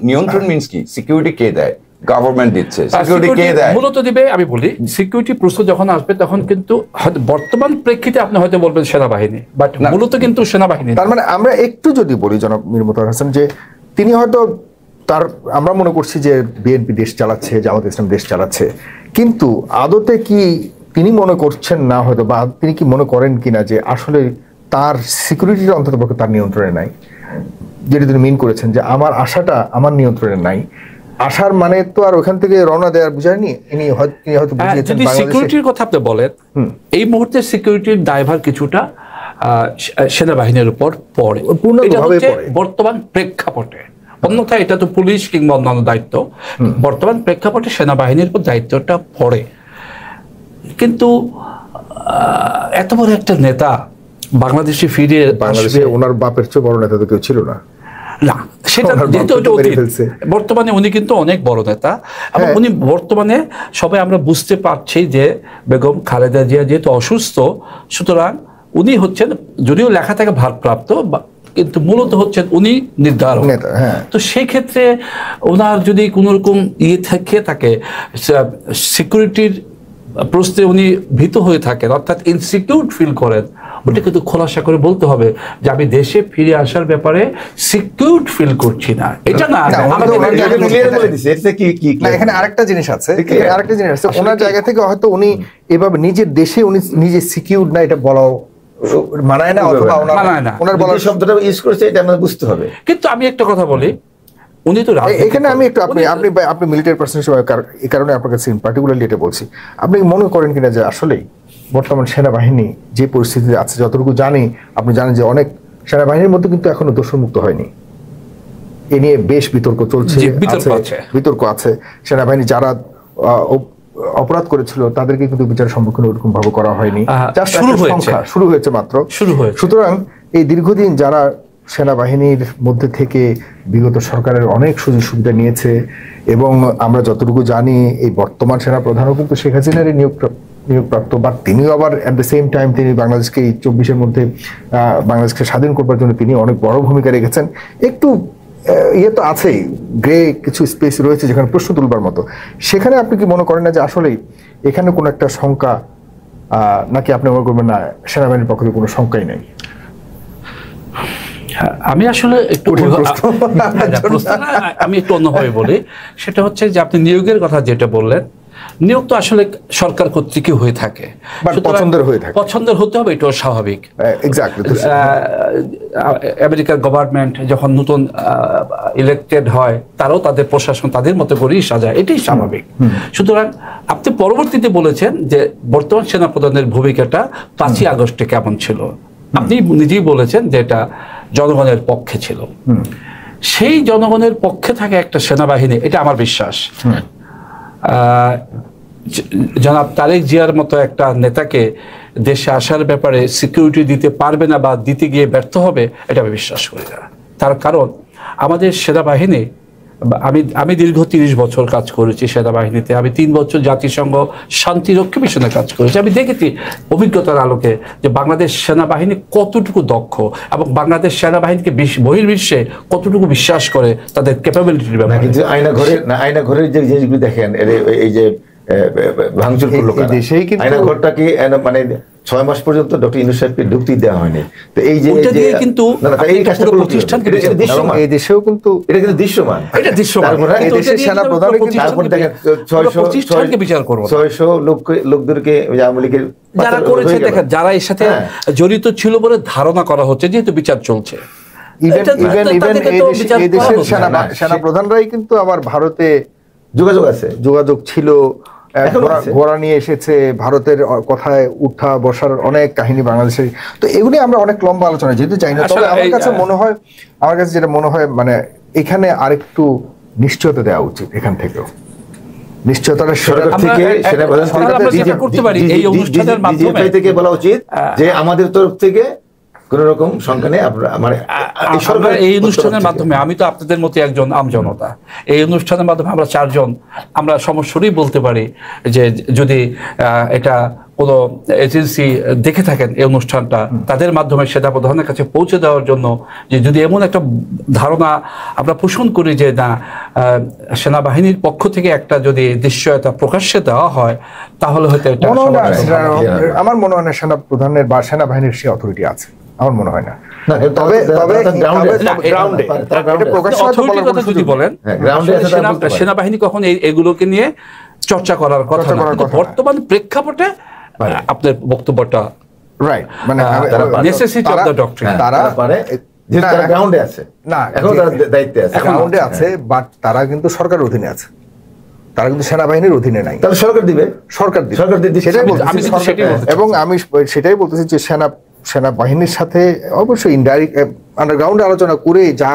[SPEAKER 4] নিয়ন্ত্রণ মিন্স কি? সিকিউরিটি কে দেয়? গভর্নমেন্ট দিচ্ছে। সিকিউরিটি কে দেয়?
[SPEAKER 2] মূলত দিবে, আমি বলি সিকিউরিটি প্রশ্ন যখন আসবে তখন কিন্তু বর্তমান প্রেক্ষিতে আপনি হয়তো বলবেন সেনাবাহিনী, বাট মূলত কিন্তু সেনাবাহিনী।
[SPEAKER 1] তার মানে আমরা একটু যদি বলি জনাব মীর মোতাহার হাসান, যে তিনি হয়তো তার, আমরা মনে করছি যে বিএনপি দেশ চালাচ্ছে, জামাত ইসলাম দেশ চালাচ্ছে, কিন্তু আদতে কি তিনি মনে করছেন না হয়তো, বা তিনি কি মনে করেন কিনা যে আসলে তার সিকিউরিটিটা অন্ততপক্ষে তার নিয়ন্ত্রণে নাই, যেটা তিনি মিন করেছেন যে আমার আশাটা আমার নিয়ন্ত্রণে নাই। আশার মানে তো আর ওখান থেকে রওনা দেওয়ার বুঝায়নি, ইনি হয়তো বুঝিয়েছেন।
[SPEAKER 2] যদি সিকিউরিটির কথা আপনি বলেন, এই মুহূর্তে সিকিউরিটির দায়ভার কিছুটা সেনাবাহিনীর উপর পড়ে, বর্তমান প্রেক্ষাপটে। অন্যথায় এটা তো পুলিশ কিংবা অন্যান্য দায়িত্ব, বর্তমান প্রেক্ষাপটে সেনাবাহিনীর উপর দায়িত্বটা পড়ে। কিন্তু এত বড় একটা নেতা বাংলাদেশে ফিরে,
[SPEAKER 1] বাংলাদেশে ওনার বাপের চেয়ে বড় নেতা তো কেউ ছিল না,
[SPEAKER 2] না সেটা যেহেতু বর্তমানে উনি কিন্তু অনেক বড় নেতা, এবং উনি বর্তমানে সবাই আমরা বুঝতে পারছি যে বেগম খালেদা জিয়া যেহেতু অসুস্থ, সুতরাং উনি হচ্ছেন, যদিও লেখা থাকে ভারপ্রাপ্ত, কিন্তু মূলত হচ্ছেন উনি নির্ধারক। তো সেই ক্ষেত্রে ওনার যদি কোনো রকম থেকে থাকে, সিকিউরিটির প্রশ্নে উনি ভীত হয়ে থাকেন, অর্থাৎ ইনসিকিউর ফিল করেন, ওটা কিন্তু খোলাসা করে বলতে হবে যে আমি দেশে ফিরে আসার ব্যাপারে সিকিউর ফিল করছি না। এটা না,
[SPEAKER 1] এখানে আরেকটা জিনিস আছে, ওনার জায়গা থেকে হয়তো উনি এভাবে নিজের দেশে উনি নিজে সিকিউর না, এটা বলাও মানায় না, অথবা ওনার বলার শব্দটা ইউজ করেছে, এটা আমাদের বুঝতে হবে।
[SPEAKER 2] কিন্তু আমি একটা কথা বলি, উনি তো
[SPEAKER 1] এখানে আমি একটু আপনি মিলিটারি পার্সন হিসেবে এই কারণে আপনার কাছে পার্টিকুলারলি এটা বলছি, আপনি মনে করেন কিনা যে আসলেই বর্তমান সেনাবাহিনী যে পরিস্থিতিতে আছে, যতটুকু জানি আপনি জানেন যে অনেক সেনাবাহিনীর মধ্যে কিন্তু এখনো দোষমুক্ত হয়নি। এ নিয়ে বেশ বিতর্ক চলছে, বিতর্ক আছে। সেনাবাহিনী যারা অপরাধ করেছিল তাদেরকে কিন্তু বিচারের সম্মুখীন ওরকম ভাবে করা হয়নি, শুরু হয়েছে মাত্র। সুতরাং এই দীর্ঘদিন যারা সেনাবাহিনীর মধ্যে থেকে বিগত সরকারের অনেক সুযোগ সুবিধা নিয়েছে, এবং আমরা যতটুকু জানি এই বর্তমান সেনা প্রধানও কিন্তু শেখ হাসিনারই নিয়োগপ্রাপ্ত, বা তিনিও আবার অ্যাট দ্য সেম টাইম তিনি বাংলাদেশকে এই 24-এর মধ্যে বাংলাদেশকে স্বাধীন করবার জন্য তিনি অনেক বড় ভূমিকা রেখেছেন। একটু ইয়ে তো আছেই, গ্রে কিছু স্পেস রয়েছে যেখানে প্রশ্ন তুলবার মতো। সেখানে আপনি কি মনে করেন না যে আসলেই এখানে কোনো একটা শঙ্কা, নাকি আপনি মনে করবেন না সেনাবাহিনীর পক্ষে কোনো শঙ্কাই নেই?
[SPEAKER 2] আমি আসলে একটু আমি একটু অন্যভাবে বলি, সেটা হচ্ছে যে আপনি নিয়োগের কথা যেটা বললেন, নিয়োগ তো আসলে সরকার কর্তৃকই হয়ে থাকে, পছন্দের হতে হবে, এটাও স্বাভাবিক। আমেরিকার গভর্নমেন্ট যখন নতুন ইলেক্টেড হয় তারাও তাদের প্রশাসন তাদের মতো করেই সাজায়, এটাই স্বাভাবিক। সুতরাং আপনি পরবর্তীতে বলেছেন যে বর্তমান সেনাপ্রধানের ভূমিকাটা 5ই আগস্টে কেমন ছিল, আপনি নিজেই বলেছেন যে এটা জনগণের পক্ষে ছিল। সেই জনগণের পক্ষে থাকে একটা সেনাবাহিনী, এটা আমার বিশ্বাস। জনাব তারেক জিয়ার মতো একটা নেতাকে দেশে আসার ব্যাপারে সিকিউরিটি দিতে পারবে না বা দিতে গিয়ে ব্যর্থ হবে, এটা আমি বিশ্বাস করি না। তার কারণ আমাদের সেনাবাহিনী, আমি দীর্ঘ 30 বছর কাজ করেছি সেনাবাহিনীতে। আমি 3 বছর জাতিসংঘ শান্তিরক্ষী মিশনে কাজ করেছি। আমি দেখেছি অভিজ্ঞতার আলোকে যে বাংলাদেশ সেনাবাহিনী কতটুকু দক্ষ, এবং বাংলাদেশ সেনাবাহিনীকে বহির্বিশ্বে কতটুকু বিশ্বাস করে তাদের ক্যাপাবিলিটির ব্যাপারে।
[SPEAKER 3] কিন্তু আয়না ঘরের যে জিনিসগুলো দেখেন, এই যে ভাঙচুর করলো আয়না ঘরটা কি মানে 6 মাস পর্যন্ত ডক্টর ইউনূস সাহেবকে ঢুকতে দেওয়া হয়নি। তো এই যে
[SPEAKER 2] কিন্তু এই কাজটা প্রতিষ্ঠানকে
[SPEAKER 1] এই দেশেও কিন্তু
[SPEAKER 3] এটা কিন্তু দৃশ্যমান,
[SPEAKER 2] এটা দৃশ্যমান।
[SPEAKER 1] এই দেশের সেনা প্রধান
[SPEAKER 3] তারপর দেখেন
[SPEAKER 2] 600 বিচার করব,
[SPEAKER 3] 600 লোকদেরকে আওয়ামী লীগের
[SPEAKER 2] যারা করেছে, দেখেন যারা এর সাথে জড়িত ছিল বলে ধারণা করা হচ্ছে, যেহেতু বিচার চলছে।
[SPEAKER 1] ইভেন এই দেশের সেনা প্রধানরাই কিন্তু আবার ভারতে যোগাযোগ ছিল, ঘোড়া নিয়ে এসেছে, ভারতের কথায় উঠা বসার অনেক কাহিনী বাংলাদেশের। তো এগুলি আমরা অনেক লম্বা আলোচনা যেহেতু চাই না, তবে আমার কাছে যেটা মনে হয় মানে এখানে আরেকটু নিশ্চয়তা দেওয়া উচিত। এখান থেকেও নিশ্চয়তাটা
[SPEAKER 2] করতে পারি এই অনুষ্ঠানের মাধ্যমে
[SPEAKER 3] থেকে বলা উচিত যে আমাদের তরফ থেকে কোন রকম সংখ্যা নেই।
[SPEAKER 2] এই অনুষ্ঠানের মাধ্যমে আমি তো আপনাদের মতো একজন আমজনতা, এই অনুষ্ঠানের মাধ্যমে আমরা 4 জন আমরা সমস্যারই বলতে পারি যে যদি এটা কোনো এজেন্সি দেখে থাকেন এই অনুষ্ঠানটা, তাদের মাধ্যমে সেনা প্রধানের কাছে পৌঁছে দেওয়ার জন্য, যে যদি এমন একটা ধারণা আমরা পোষণ করি যে না সেনাবাহিনীর পক্ষ থেকে একটা যদি নিশ্চয়তা প্রকাশ্যে দেওয়া হয়, তাহলে হয়তো এটা
[SPEAKER 1] আমার মনে হয় না সেনা প্রধানের বা সেনাবাহিনীর সে অথরিটি আছে, আমার মনে হয় না।
[SPEAKER 2] সেনাবাহিনী কখন এইগুলোকে নিয়ে চর্চা করার কথা, বর্তমান প্রেক্ষাপটে আপনার বক্তব্যটা রাইট, মানে নেসেসিটি অফ দ্য ডক্ট্রিন।
[SPEAKER 1] তারা গ্রাউন্ডে আছে না, এখন দায়িত্বে আছে, গ্রাউন্ডে আছে, বাট তারা কিন্তু সরকারের অধীনে আছে, তারা কিন্তু সেনাবাহিনীর অধীনে নাই।
[SPEAKER 3] তাহলে সরকার দিবে,
[SPEAKER 1] সেটাই বলতেছি। এবং আমি সেটাই বলতেছি যে সেনাবাহিনীর সাথে অবশ্যই ইনডাইরেক্ট আন্ডারগ্রাউন্ডে আলোচনা করে যা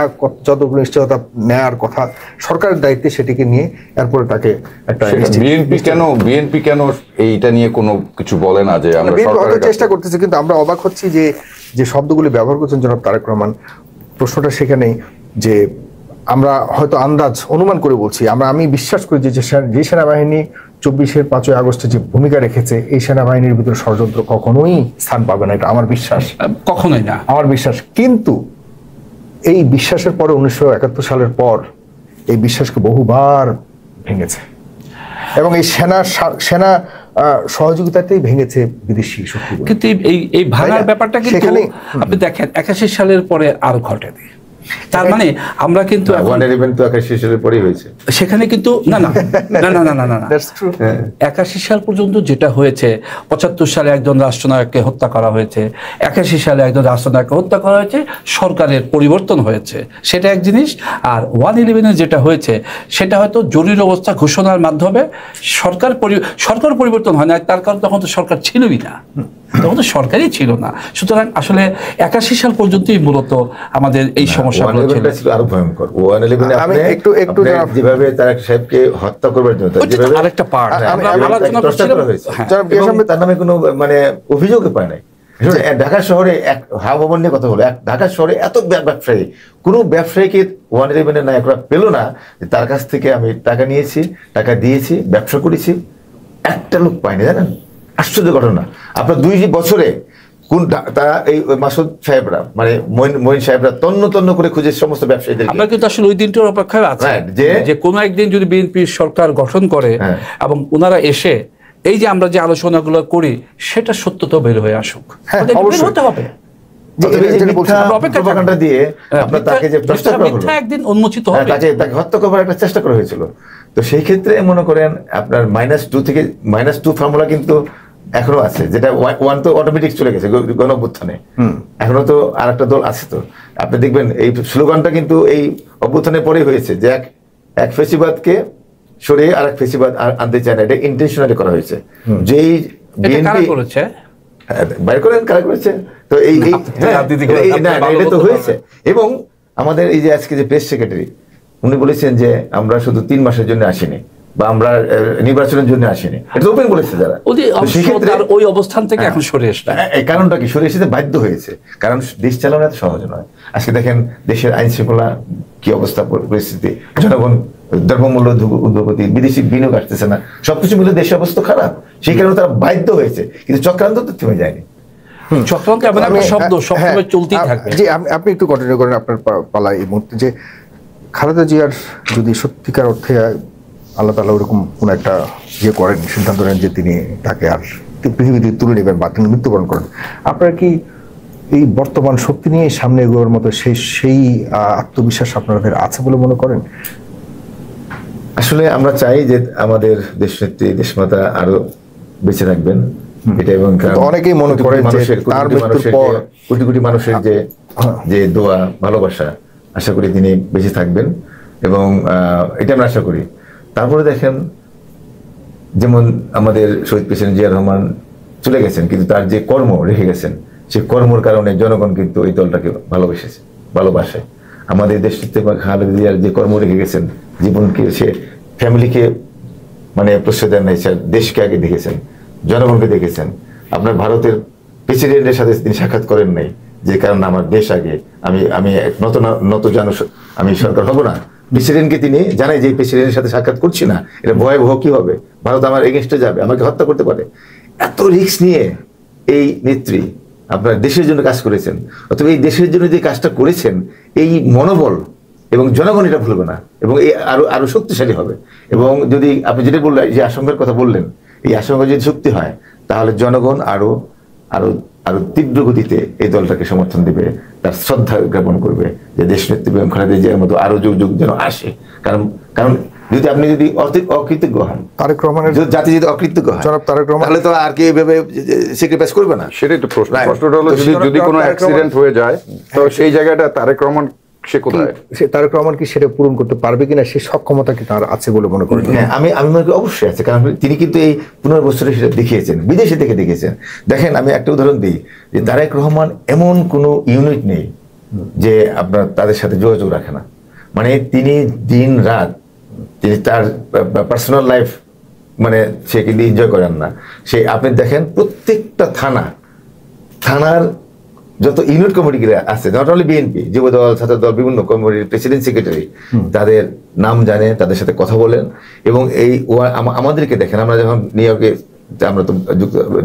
[SPEAKER 1] যতগুলো নিশ্চয়তা নেওয়ার কথা সরকারের দায়িত্বে সেটিকে নিয়ে এরপরে তাকে একটা
[SPEAKER 4] বিএনপি কেন এইটা নিয়ে কোনো কিছু বলে না যে আমরা সরকারের
[SPEAKER 1] চেষ্টা করতেছি, কিন্তু আমরা অবাক হচ্ছি যে শব্দগুলি ব্যবহার করছেন জনাব তারেক রহমান। প্রশ্নটা সেখানেই যে আমরা হয়তো অনুমান করে বলছি, আমি বিশ্বাস করি যে সেনাবাহিনী 24-এর 5ই আগস্টে যে ভূমিকা রেখেছে, এই সেনাবাহিনীর ভিতরে ষড়যন্ত্র কখনোই স্থান পাবে না, এটা আমার বিশ্বাস,
[SPEAKER 2] কখনোই না
[SPEAKER 1] আমার বিশ্বাস। কিন্তু এই বিশ্বাসের পরে 1971 সালের পর এই বিশ্বাসকে বহুবার ভেঙেছে, এবং এই সেনা সহযোগিতাতেই ভেঙেছে বিদেশি শক্তি।
[SPEAKER 2] কিন্তু এই ভাঙার ব্যাপারটা কিন্তু আপনি দেখেন 81 সালের পরে আর ঘটেনি। তার মানে আমরা কিন্তু সেখানে কিন্তু না 81 সাল পর্যন্ত যেটা হয়েছে, 75 সালে একজন রাষ্ট্রনায়ককে হত্যা করা হয়েছে, 81 সালে একজন রাষ্ট্রনায়ককে হত্যা করা হয়েছে, সরকারের পরিবর্তন হয়েছে, সেটা এক জিনিস। আর 1/11-এ যেটা হয়েছে সেটা হয়তো জরুরি অবস্থা ঘোষণার মাধ্যমে সরকার পরিবর্তন হয় না, তার কারণ তখন তো সরকার ছিলই না। তখন তো সরকারই ছিল না। সুতরাং আসলে 81 সাল পর্যন্তই মূলত আমাদের এই সমস্যাগুলো ছিল।
[SPEAKER 3] আরো ভয়ঙ্কর। 111
[SPEAKER 1] আমি একটু
[SPEAKER 3] যেভাবে তারেক সাহেবকে হত্যা করবার জন্য
[SPEAKER 2] আরেকটা পার্ট আমরা আলোচনা করছিলাম,
[SPEAKER 3] তার নামে কোনো মানে অভিযোগই পায় নাই। ঢাকা শহরে হাওয়া ভবন নিয়ে কথা হলো, ঢাকা শহরে এত ব্যবসায়ী, কোনো ব্যবসায়ীকে 111 নায়করা পেল না যে তার কাছ থেকে আমি টাকা নিয়েছি, টাকা দিয়েছি, ব্যবসা করেছি, একটা লোক পায়নি। জানেন আশ্চর্য ঘটনা, আপনার 2 বছরে কোন তারা এই মাসুদ সাহেবরা মানে মঈন সাহেবরা তন্ন তন্ন করে খুঁজে সমস্ত ব্যবসায়ীদের।
[SPEAKER 2] আমরা কিন্তু আসলে ওই দিনটার অপেক্ষায় আছি যে কোনো একদিন যদি বিএনপি সরকার গঠন করে এবং ওনারা এসে এই যে আমরা যে আলোচনাগুলো করি সেটা সত্যতা বের হয়ে আসুক, হতে হবে। একদিন উন্মোচিত হবে,
[SPEAKER 3] তাকে হত্যা করবার একটা চেষ্টা করা হয়েছিল। তো সেই ক্ষেত্রে মনে করেন আপনার -2 থেকে -2 ফর্মুলা কিন্তু এখনো আছে, যেটা 1 তো অটোমেটিক চলে গেছে গণ-অভ্যুত্থানে, এখনো তো আর একটা দল আছে। তো আপনি দেখবেন এই স্লোগানটা কিন্তু এই অভ্যুত্থানের পরেই হয়েছে যে এক ফেসিবাদকে সরিয়ে আর এক ফেসিবাদ আনতে চায় না, এটা ইন্টেনশনালি করা হয়েছে। যেই বিএনপি
[SPEAKER 2] করেছে
[SPEAKER 3] বাইর করেন কারা করেছে, তো এই এটা তো হয়েছে। এবং আমাদের এই যে আজকে যে প্রেস সেক্রেটারি উনি বলেছেন যে আমরা শুধু 3 মাসের জন্য আসিনি বা আমরা নির্বাচনের জন্য আসিনি, এটা ওপেন বলেছে যারা।
[SPEAKER 2] ওই অবস্থান থেকে এখন সরে এসছে।
[SPEAKER 3] এই কারণটা কি? সরে এসেছে বাধ্য হয়েছে, কারণ দেশ চালানো এত সহজ নয়। আজকে দেখেন দেশের আইন শৃঙ্খলা কি অবস্থা, পরিস্থিতি, জনগণ দ্রব্যমূল্য ঊর্ধ্বগতি, বিদেশি বিনিয়োগ আসতেছে না, সবকিছু মিলে দেশের অবস্থা খারাপ। সেই কারণে তারা বাধ্য হয়েছে, কিন্তু চক্রান্ত তো থেমে যায়নি।
[SPEAKER 2] চক্রান্ত এমন একটা শব্দ সবসময় চলতেই থাকবে।
[SPEAKER 1] জি, আপনি একটু কন্টিনিউ করেন আপনার পালা এই মুহূর্তে। যে খালেদা জিয়ার যদি সত্যিকার অর্থে আল্লাহ তাআলা ওরকম কোন একটা করেন, সিদ্ধান্ত নেন যে তিনি তাকে আর পৃথিবীতে তুলে নেবেন বা তিনি মৃত্যুবরণ করেন, আপনারা কি এই বর্তমান শক্তি নিয়ে সামনে এগোবার মতো সেই আত্মবিশ্বাস আপনাদের আছে বলে মনে করেন?
[SPEAKER 3] আসলে আমরা চাই যে আমাদের দেশনেত্রী দেশমাতা আরো বেঁচে থাকবেন, এটা। এবং
[SPEAKER 1] অনেকেই মনে করে যে তার মৃত্যুর পর
[SPEAKER 3] কোটি কোটি মানুষের যে দোয়া ভালোবাসা, আশা করি তিনি বেঁচে থাকবেন এবং এটা আমরা আশা করি। তারপরে দেখেন যেমন আমাদের শহীদ প্রেসিডেন্ট জিয়া রহমান চলে গেছেন, কিন্তু তার যে কর্ম রেখে গেছেন সেই কর্মর কারণে জনগণ কিন্তু এই দলটাকে ভালোবাসে। আমাদের দেশ খালেদা জিয়ার যে কর্ম রেখে গেছেন, জীবনকে সে ফ্যামিলিকে মানে প্রশ্রয় দেন নাই, দেশকে আগে দেখেছেন, জনগণকে দেখেছেন। আপনার ভারতের প্রেসিডেন্টের সাথে তিনি সাক্ষাৎ করেন নাই, যে কারণে আমার দেশ আগে, আমি আমি সরকার হব না। প্রেসিডেন্টকে তিনি জানাই যে প্রেসিডেন্টের সাথে সাক্ষাৎ করছি না, এটা ভয়াবহ কি হবে, ভারত আমার এগেনস্টে যাবে, আমাকে হত্যা করতে পারে। এত রিস্ক নিয়ে এই নেত্রী আপনার দেশের জন্য কাজ করেছেন। অথবা এই দেশের জন্য যে কাজটা করেছেন, এই মনোবল এবং জনগণ এটা ভুলবে না, এবং এই আরো শক্তিশালী হবে। এবং যদি আপনি যেটা বললেন, যে আশঙ্কার কথা বললেন, এই আশঙ্কা যদি সত্যি হয় তাহলে জনগণ আরো আরো আরো তীব্র গতিতে এই দলটাকে সমর্থন দেবে, তার শ্রদ্ধা জ্ঞাপন করবে যে দেশনেত্রী বেগম খালেদা জিয়ার মতো আরো যুগ যুগ যেন আসে। কারণ যদি আপনি যদি অকৃতজ্ঞ হন,
[SPEAKER 1] তারেক রহমানের
[SPEAKER 3] জাতি যদি অকৃতজ্ঞ হয়,
[SPEAKER 1] তারেক রহমান
[SPEAKER 3] তাহলে তো আর কি এইভাবে স্যাক্রিফাইস করবে না।
[SPEAKER 4] সেটাই তো প্রশ্ন। প্রশ্নটা হলো যদি কোনো অ্যাক্সিডেন্ট হয়ে যায় তো সেই জায়গাটা তারেক রহমান সে কোথায়?
[SPEAKER 1] তারেক রহমান কি সেটা পূরণ করতে পারবে কিনা, সে সক্ষমতা কি তার আছে বলে মনে করেন?
[SPEAKER 3] হ্যাঁ, আমি মনে করি অবশ্যই আছে, কারণ তিনি কিন্তু এই 15 বছরে সেটা দেখিয়েছেন, বিদেশে থেকে দেখিয়েছেন। দেখেন আমি একটা উদাহরণ দিই, যে তারেক রহমান এমন কোনো ইউনিট নেই যে আপনার তাদের সাথে যোগাযোগ রাখে না। মানে তিনি দিন রাত তিনি তার পার্সোনাল লাইফ মানে সে কিন্তু এনজয় করেন না। সে আপনি দেখেন প্রত্যেকটা থানার যত ইউনিট কমিটিগুলো আছে, নট অনলি বিএনপি, যুব দল, ছাত্র দল, বিভিন্ন কমিটির প্রেসিডেন্ট সেক্রেটারি তাদের নাম জানে, তাদের সাথে কথা বলেন। এবং এই আমাদেরকে দেখেন, আমরা যখন নিউ ইয়র্কে, আমরা তো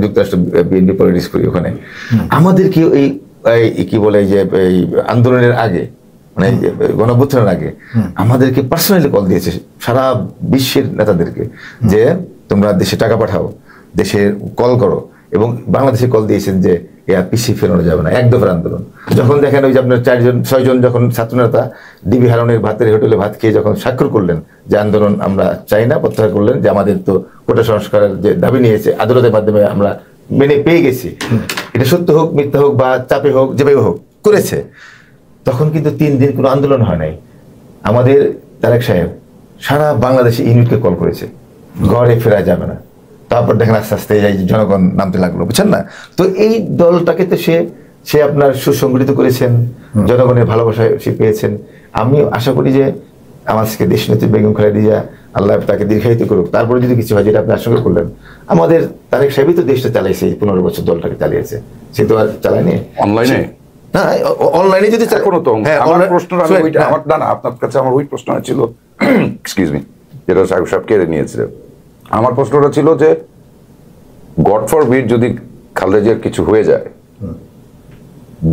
[SPEAKER 3] যুক্তরাষ্ট্র বিএনপি পলিটিক্স করি, ওখানে আমাদেরকে এই কি বলে যে এই আন্দোলনের আগে মানে গণঅভ্যুত্থানের আগে আমাদেরকে পার্সোনালি কল দিয়েছে সারা বিশ্বের নেতাদেরকে, যে তোমরা দেশে টাকা পাঠাও, দেশে কল করো। এবং বাংলাদেশে কল দিয়েছেন যে আর পিছিয়ে ফেরানো যাবে না, এক দফার আন্দোলন। যখন দেখেন ওই যে আপনার 4-6জন যখন ছাত্রনেতা ডিবি হারানের ভাতের হোটেলে ভাত খেয়ে যখন স্বাক্ষর করলেন যে আন্দোলন আমরা চাই না, প্রত্যাহার করলেন, যে আমাদের তো কোটা সংস্কারের যে দাবি নিয়েছে আদালতের মাধ্যমে আমরা মেনে পেয়ে গেছি, এটা সত্য হোক মিথ্যা হোক বা চাপে হোক যেভাবে হোক করেছে, তখন কিন্তু 3 দিন কোনো আন্দোলন হয় নাই। আমাদের তারেক সাহেব সারা বাংলাদেশে ইউনিটকে কল করেছে, ঘরে ফেরা যাবে না, তারপর দেখেন আস্তে আস্তে এই জনগণ নামতে লাগলো, বুঝছেন না? তো এই দলটাকে তো সে আপনার সুসংগঠিত করেছেন, জনগণের ভালোবাসা সে পেয়েছেন। আমি আশা করি যে আমাদেরকে দেশনেত্রী বেগম খালেদা জিয়া আল্লাহ তাকে দীর্ঘায়িত করুক। তারপরে যদি কিছু হয়, যেটা আপনি আশঙ্কা করলেন, আমাদের তারেক সাহেবই তো দেশটা চালাইছে, 15 বছর দলটাকে চালিয়েছে, সে তো আর চালায়নি
[SPEAKER 4] অনলাইনে।
[SPEAKER 3] না, অনলাইনে যদি
[SPEAKER 4] এখনো তো আমার প্রশ্ন, আপনার কাছে আমার ওই প্রশ্ন ছিল, এক্সকিউজ মি, যেটা সাহেব সাহেব কেড়ে নিয়েছিল। আমার প্রশ্নটা ছিল যে গড ফরবিড যদি খালেদা জিয়ার কিছু হয়ে যায়,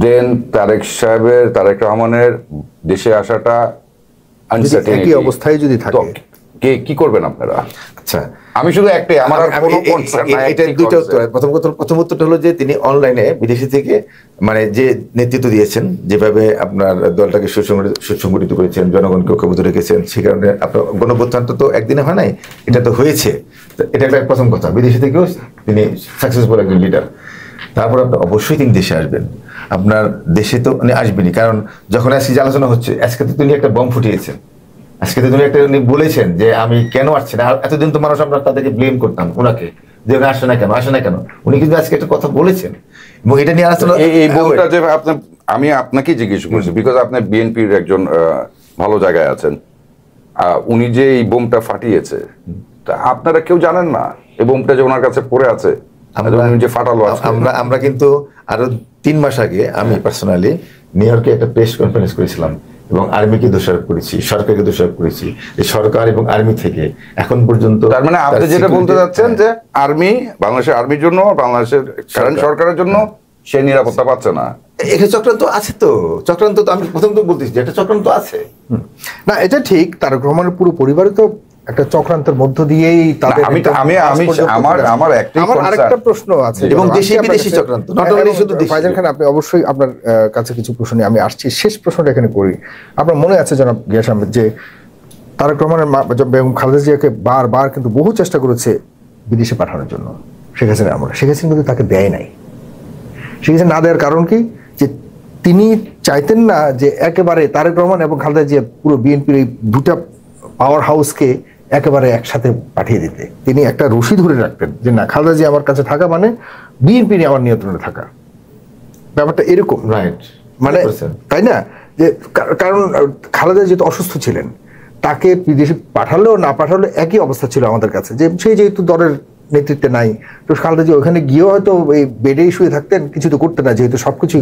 [SPEAKER 4] দেন তারেক রহমানের দেশে আসাটা
[SPEAKER 1] একই অবস্থায় যদি থাকে,
[SPEAKER 4] কি করবেন আপনারা?
[SPEAKER 3] আচ্ছা,
[SPEAKER 4] আমি শুধু একটাই, আমার আর কোনো কনসার্ন নাই।
[SPEAKER 3] এটা দুইটা উত্তর। প্রথম উত্তরটা হলো যে তিনি অনলাইনে বিদেশি থেকে মানে যে নেতৃত্ব দিয়েছেন, যেভাবে আপনার দলটাকে সুসংগঠিত করেছেন, জনগণকে ঐক্যবদ্ধ রেখেছেন, সে কারণে আপনার গণঅভ্যুত্থান তো একদিনে হয় নাই, এটা তো হয়েছে। এটা একটা প্রথম কথা। বিদেশি থেকেও তিনি সাকসেসফুল একজন লিডার। তারপর আপনি অবশ্যই তিনি দেশে আসবেন। আপনার দেশে তো উনি আসবেনই, কারণ যখন আজকে যে আলোচনা হচ্ছে, আজকে তো তিনি একটা বম ফুটিয়েছেন। আজকে তো উনি বলেছেন যে আমি কেন আসছি না। এতদিন তো মানুষ আমরা তাদেরকে ব্লেম করতাম ওনাকে, যে উনি আসে না কেন। উনি কিন্তু আজকে একটা কথা বলেছেন, এবং এটা নিয়ে আলোচনা।
[SPEAKER 4] এই বোমটা যে আমি আপনাকে জিজ্ঞেস করছি, বিকজ আপনি বিএনপির একজন ভালো জায়গায় আছেন, উনি যে এই বোমটা ফাটিয়েছে, তা আপনারা কেউ জানেন না এই বোমটা যে ওনার কাছে পড়ে আছে, যে ফাটালো।
[SPEAKER 3] আমরা কিন্তু আরো 3 মাস আগে আমি পার্সোনালি নিউ ইয়র্কে একটা প্রেস কনফারেন্স করেছিলাম, এবং আর্মিকে দোষারোপ করেছি, সরকারকে দোষারোপ করেছি। এই সরকার এবং আর্মি থেকে এখন পর্যন্ত,
[SPEAKER 4] তার মানে আপনি যেটা বলতে যাচ্ছেন যে আর্মি, বাংলাদেশের আর্মির জন্য, বাংলাদেশের কারেন্ট সরকারের জন্য সে নিরাপত্তা পাচ্ছে না।
[SPEAKER 3] এখানে চক্রান্ত আছে। তো চক্রান্ত তো আমি প্রথম তো বলতেছি যে একটা চক্রান্ত আছে।
[SPEAKER 1] না, এটা ঠিক। তারেক রহমানের পুরো পরিবারে তো একটা চক্রান্তের মধ্য দিয়েই তাদের
[SPEAKER 4] আমার
[SPEAKER 1] আরেকটা প্রশ্ন আছে,
[SPEAKER 3] এবং দেশি বিদেশি চক্রান্ত, নট অনলি শুধু
[SPEAKER 1] ফাইজান খান, আপনি অবশ্যই আপনার কাছে কিছু প্রশ্ন নিয়ে আমি আসছি। শেষ প্রশ্নটা এখানে করি। আপনার মনে আছে জনাব গিয়াস আহমেদ যে তারেক রহমানের বেগম খালেদা জিয়াকে বারবার কিন্তু বহু চেষ্টা করেছে বিদেশে পাঠানোর জন্য শেখ হাসিনা আমলে। শেখ হাসিনা কিন্তু তাকে দেয় নাই। শেখ হাসিনা না দেওয়ার কারণ কি? যে তিনি চাইতেন না যে একেবারে তারেক রহমান এবং খালেদা জিয়া পুরো বিএনপির এই দুটা পাওয়ার হাউসকে একেবারে একসাথে পাঠিয়ে দিতে। তিনি একটা রশি ধরে রাখতেন যে না, খালেদা জিয়া আমার কাছে থাকা মানে বিএনপি নিয়ে আমার নিয়ন্ত্রণে থাকা। ব্যাপারটা এরকম,
[SPEAKER 3] রাইট?
[SPEAKER 1] মানে তাই না? যে কারণ খালেদা যেহেতু অসুস্থ ছিলেন, তাকে বিদেশে পাঠালেও না পাঠালেও একই অবস্থা ছিল আমাদের কাছে, যে সেই যেহেতু দলের নেতৃত্বে নাই, তো খালেদা জিয়া ওখানে গিয়েও হয়তো এই বেডেই শুয়ে থাকতেন, কিছু তো করতেন না, যেহেতু সবকিছু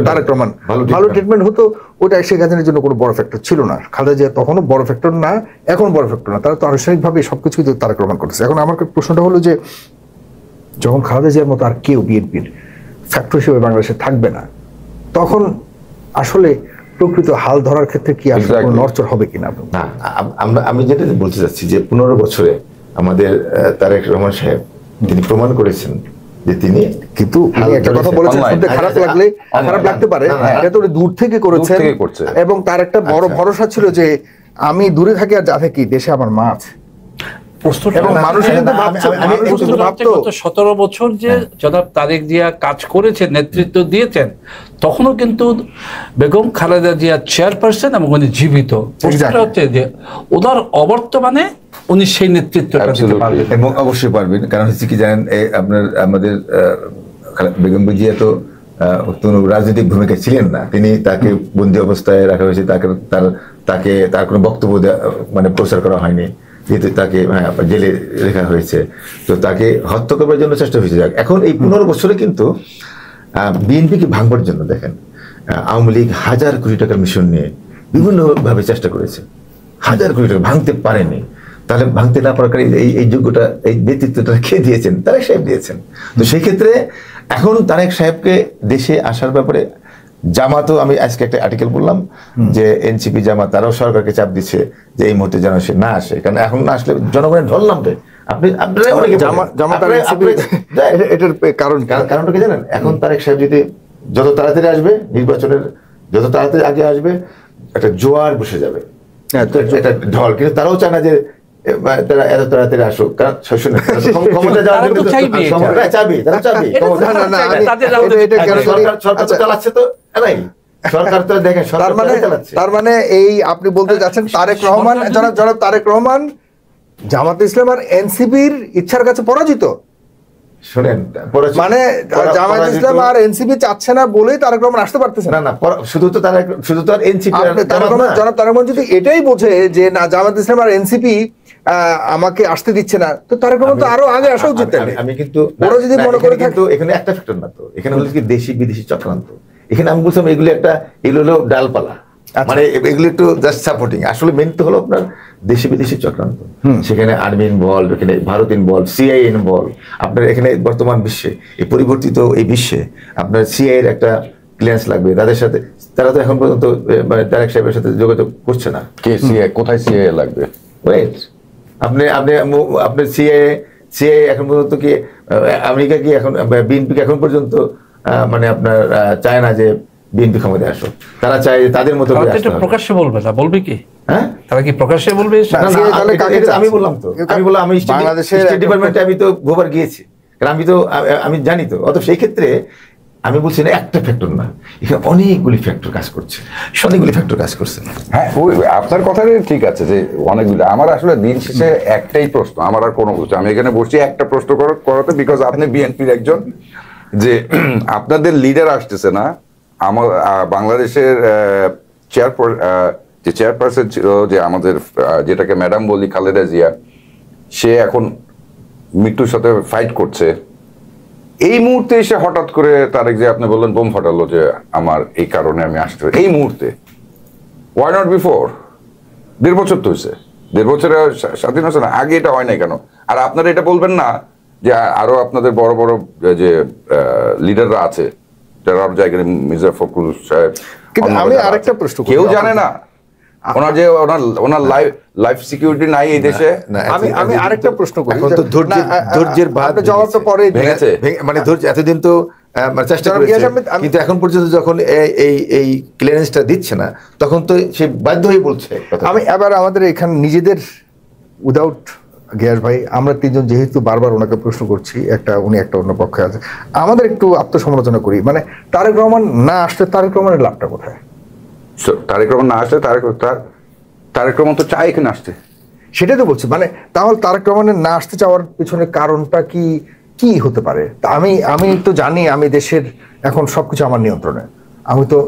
[SPEAKER 1] তারেক রহমান ভালো ট্রিটমেন্ট হতো। ওটা শেখ হাসিনার জন্য কোনো বড় ফ্যাক্টর ছিল না। খালেদা জিয়া তখনও বড় ফ্যাক্টর না, এখন বড় ফ্যাক্টর না। তারা তো আনুষ্ঠানিকভাবে সবকিছুই তো তারেক রহমান করতেছে। এখন আমার প্রশ্নটা হলো যে যখন খালেদা জিয়ার মতো আর কেউ বিএনপির ফ্যাক্টর হিসেবে বাংলাদেশে থাকবে না, তখন আসলে প্রকৃত হাল ধরার ক্ষেত্রে কি আসলে কোনো নড়চড় হবে কিনা?
[SPEAKER 3] না, আমি যেটা বলতে চাচ্ছি যে 15 বছরে আমাদের তারেক রহমান সাহেব তিনি প্রমাণ করেছেন যে তিনি
[SPEAKER 1] কিন্তু একটা কথা বলেছেন, শুনতে খারাপ লাগতে পারে, এটা তো দূর থেকে করেছেন, এবং তার একটা বড় ভরসা ছিল যে আমি দূরে থাকি আর যা থাকি দেশে আমার মা আছে।
[SPEAKER 2] 17 বছর যে জনাব তারেক জিয়া কাজ করেছেন, নেতৃত্ব দিয়েছেন, তখনও কিন্তু বেগম খালেদা জিয়া চেয়ারপারসন এবং উনি জীবিত। প্রশ্নটা হচ্ছে যে ওনার অবর্তমানে উনি সেই নেতৃত্বটা দিতে পারবেন,
[SPEAKER 3] এবং অবশ্যই পারবেন। কারণ হচ্ছে কি জানেন, আমাদের বেগম জিয়া তো রাজনৈতিক ভূমিকা ছিলেন না। তাকে বন্দী অবস্থায় রাখা হয়েছে, তার কোনো বক্তব্য মানে প্রচার করা হয়নি, যেহেতু তাকে জেলে রেখা হয়েছে। তো তাকে হত্যা করবার জন্য চেষ্টা হয়েছে। এখন এই 15 বছরে কিন্তু বিএনপিকে ভাঙবার জন্য দেখেন, আওয়ামী লীগ 1000 কোটি টাকার মিশন নিয়ে বিভিন্নভাবে চেষ্টা করেছে, 1000 কোটি টাকা ভাঙতে পারেনি। তাহলে ভাঙতে না পারার এই যোগ্যটা, এই নেতৃত্বটা কে দিয়েছেন? তারেক সাহেব দিয়েছেন। তো সেই ক্ষেত্রে এখন তারেক সাহেবকে দেশে আসার ব্যাপারে জামাতও, আমি আজকে একটা আর্টিকেল বললাম যে এনসিপি জামাত তারাও সরকারকে চাপ দিচ্ছে যে এই মুহূর্তে যেন সে না আসে, কারণ এখন না আসলে জনগণের ঢল নামবে।
[SPEAKER 1] এটার
[SPEAKER 3] কারণটা কি জানেন? এখন তারেক সাহেব যদি যত তাড়াতাড়ি আসবে, নির্বাচনের যত তাড়াতাড়ি আগে আসবে, একটা জোয়ার বসে যাবে, একটা ঢল। কিন্তু তারাও চায় না যে তারা এত তাড়াতাড়ি আসুক, কারণ ক্ষমতা যাওয়ার জন্য সরকার চালাচ্ছে তো এরাই। সরকার তো দেখেন,
[SPEAKER 1] তার মানে এই আপনি বলতে যাচ্ছেন তারেক রহমান, জনাব তারেক রহমান জামাত ইসলাম আর এনসিপির ইচ্ছার কাছে পরাজিত।
[SPEAKER 3] শোনেন,
[SPEAKER 1] মানে জামাত ইসলাম আর এনসিপি চাচ্ছে না বলেই তারেক রহমান আসতে পারতেছে
[SPEAKER 3] না। শুধু তো আর এনসিপি
[SPEAKER 1] জনাব তারেক রহমান যদি এটাই বোঝে যে না জামাত ইসলাম আর এনসিপি আমাকে আসতে দিচ্ছে না, তো তারেক রহমান তো আরো আগে আসা উচিত।
[SPEAKER 3] আমি কিন্তু
[SPEAKER 1] ওরা যদি মনে করে
[SPEAKER 3] কিন্তু এখানে একটা ফ্যাক্টর না, তো এখানে হলো কি দেশি বিদেশি চক্রান্ত। এখানে আমি বলছিলাম এগুলো হলো ডালপালা, মানে এগুলো একটু জাস্ট সাপোর্টিং। আসলে মেন তো হলো আপনার দেশি বিদেশি চক্রান্ত। সেখানে আর্মি ইনভলভ, এখানে ভারত ইনভলভ, সিআই ইনভলভ। আপনার এখানে বর্তমান বিশ্বে, এই পরিবর্তিত এই বিশ্বে আপনার সিআই এর একটা ক্লিয়ারেন্স লাগবে তাদের সাথে। তারা তো এখন পর্যন্ত মানে তারেক সাহেবের সাথে যোগাযোগ করছে না।
[SPEAKER 4] কে সিআই, কোথায় সিআই লাগবে?
[SPEAKER 3] ওয়েট, আপনি সিআই এখন পর্যন্ত কি আমেরিকা কি এখন বিএনপিকে এখন পর্যন্ত মানে আপনার চায় না যে বিএনপি ক্ষমতায় আসুক। তারা চায় তাদের মতো
[SPEAKER 2] প্রকাশ্যে বলবে না, বলবে কি?
[SPEAKER 3] হ্যাঁ,
[SPEAKER 2] তারা কি প্রকাশ্যে বলবে?
[SPEAKER 3] আমি বললাম তো, আমি বাংলাদেশের স্টেট ডিপার্টমেন্টে আমি তো বহুবার গিয়েছি, কারণ আমি জানি তো। অত সেই ক্ষেত্রে আমি বলছি না একটা ফ্যাক্টর না, এখানে অনেকগুলি ফ্যাক্টর কাজ করছে, অনেকগুলি ফ্যাক্টর কাজ করছে।
[SPEAKER 4] হ্যাঁ, আপনার কথাটাই ঠিক আছে যে অনেকগুলো। আমার আসলে দিন শেষে একটাই প্রশ্ন, আমার আর কোনো কিছু, আমি এখানে বসছি একটা প্রশ্ন করাতে, বিকজ আপনি বিএনপির একজন, যে আপনাদের লিডার আসতেছে না। আমার বাংলাদেশের যে চেয়ারপারসন ছিল, যে আমাদের যেটাকে ম্যাডাম বলি, খালেদা জিয়া, সে এখন মৃত্যুর সাথে ফাইট করছে। এই মুহূর্তে এসে হঠাৎ করে তারেক, যে আপনি বললেন বোম ফাটালো, যে আমার এই কারণে আমি আসতে পারি এই মুহূর্তে, ওয়াই নট বিফোর? 1.5 বছর তো হয়েছে, 1.5 বছরে স্বাধীন হচ্ছে না, আগে এটা হয় নাই কেন? আর আপনারা এটা বলবেন না যে আরো আপনাদের বড় বড় যে লিডাররা আছে, যারা জায়গায়, মির্জা ফখরুল সাহেব,
[SPEAKER 1] কিন্তু আমি আরেকটা প্রশ্ন করি,
[SPEAKER 4] কেউ জানে না ওনার লাইফ সিকিউরিটি নাই এই দেশে।
[SPEAKER 1] আমি আরেকটা প্রশ্ন করি,
[SPEAKER 3] এখন তো ধৈর্যের বাঁধ
[SPEAKER 1] জবাব তো পরে
[SPEAKER 3] ভেঙেছে, মানে ধৈর্য এতদিন তো চেষ্টা করেছে, কিন্তু এখন পর্যন্ত যখন এই ক্লিয়ারেন্সটা দিচ্ছে না, তখন তো সে বাধ্য হয়ে বলছে।
[SPEAKER 1] আমি এবার আমাদের এখানে নিজেদের উইদাউট গিয়াস ভাই, আমরা তিনজন যেহেতু বারবার ওনাকে প্রশ্ন করছি, উনি একটা অন্য পক্ষে আছে, আমাদের একটু আত্মসমালোচনা করি। মানে তারেক রহমান না আসলে তারেক রহমানের লাভটা কোথায়?
[SPEAKER 4] তারেক রহমান না আসলে তারেক রহমান তো চায় এখানে আসতে,
[SPEAKER 1] সেটাই তো বলছি। মানে তাহলে তারেক রহমানের না আসতে চাওয়ার পিছনে কারণটা কি হতে পারে? আমি তো জানি, আমি দেশের এখন সবকিছু আমার নিয়ন্ত্রণে। আমি তো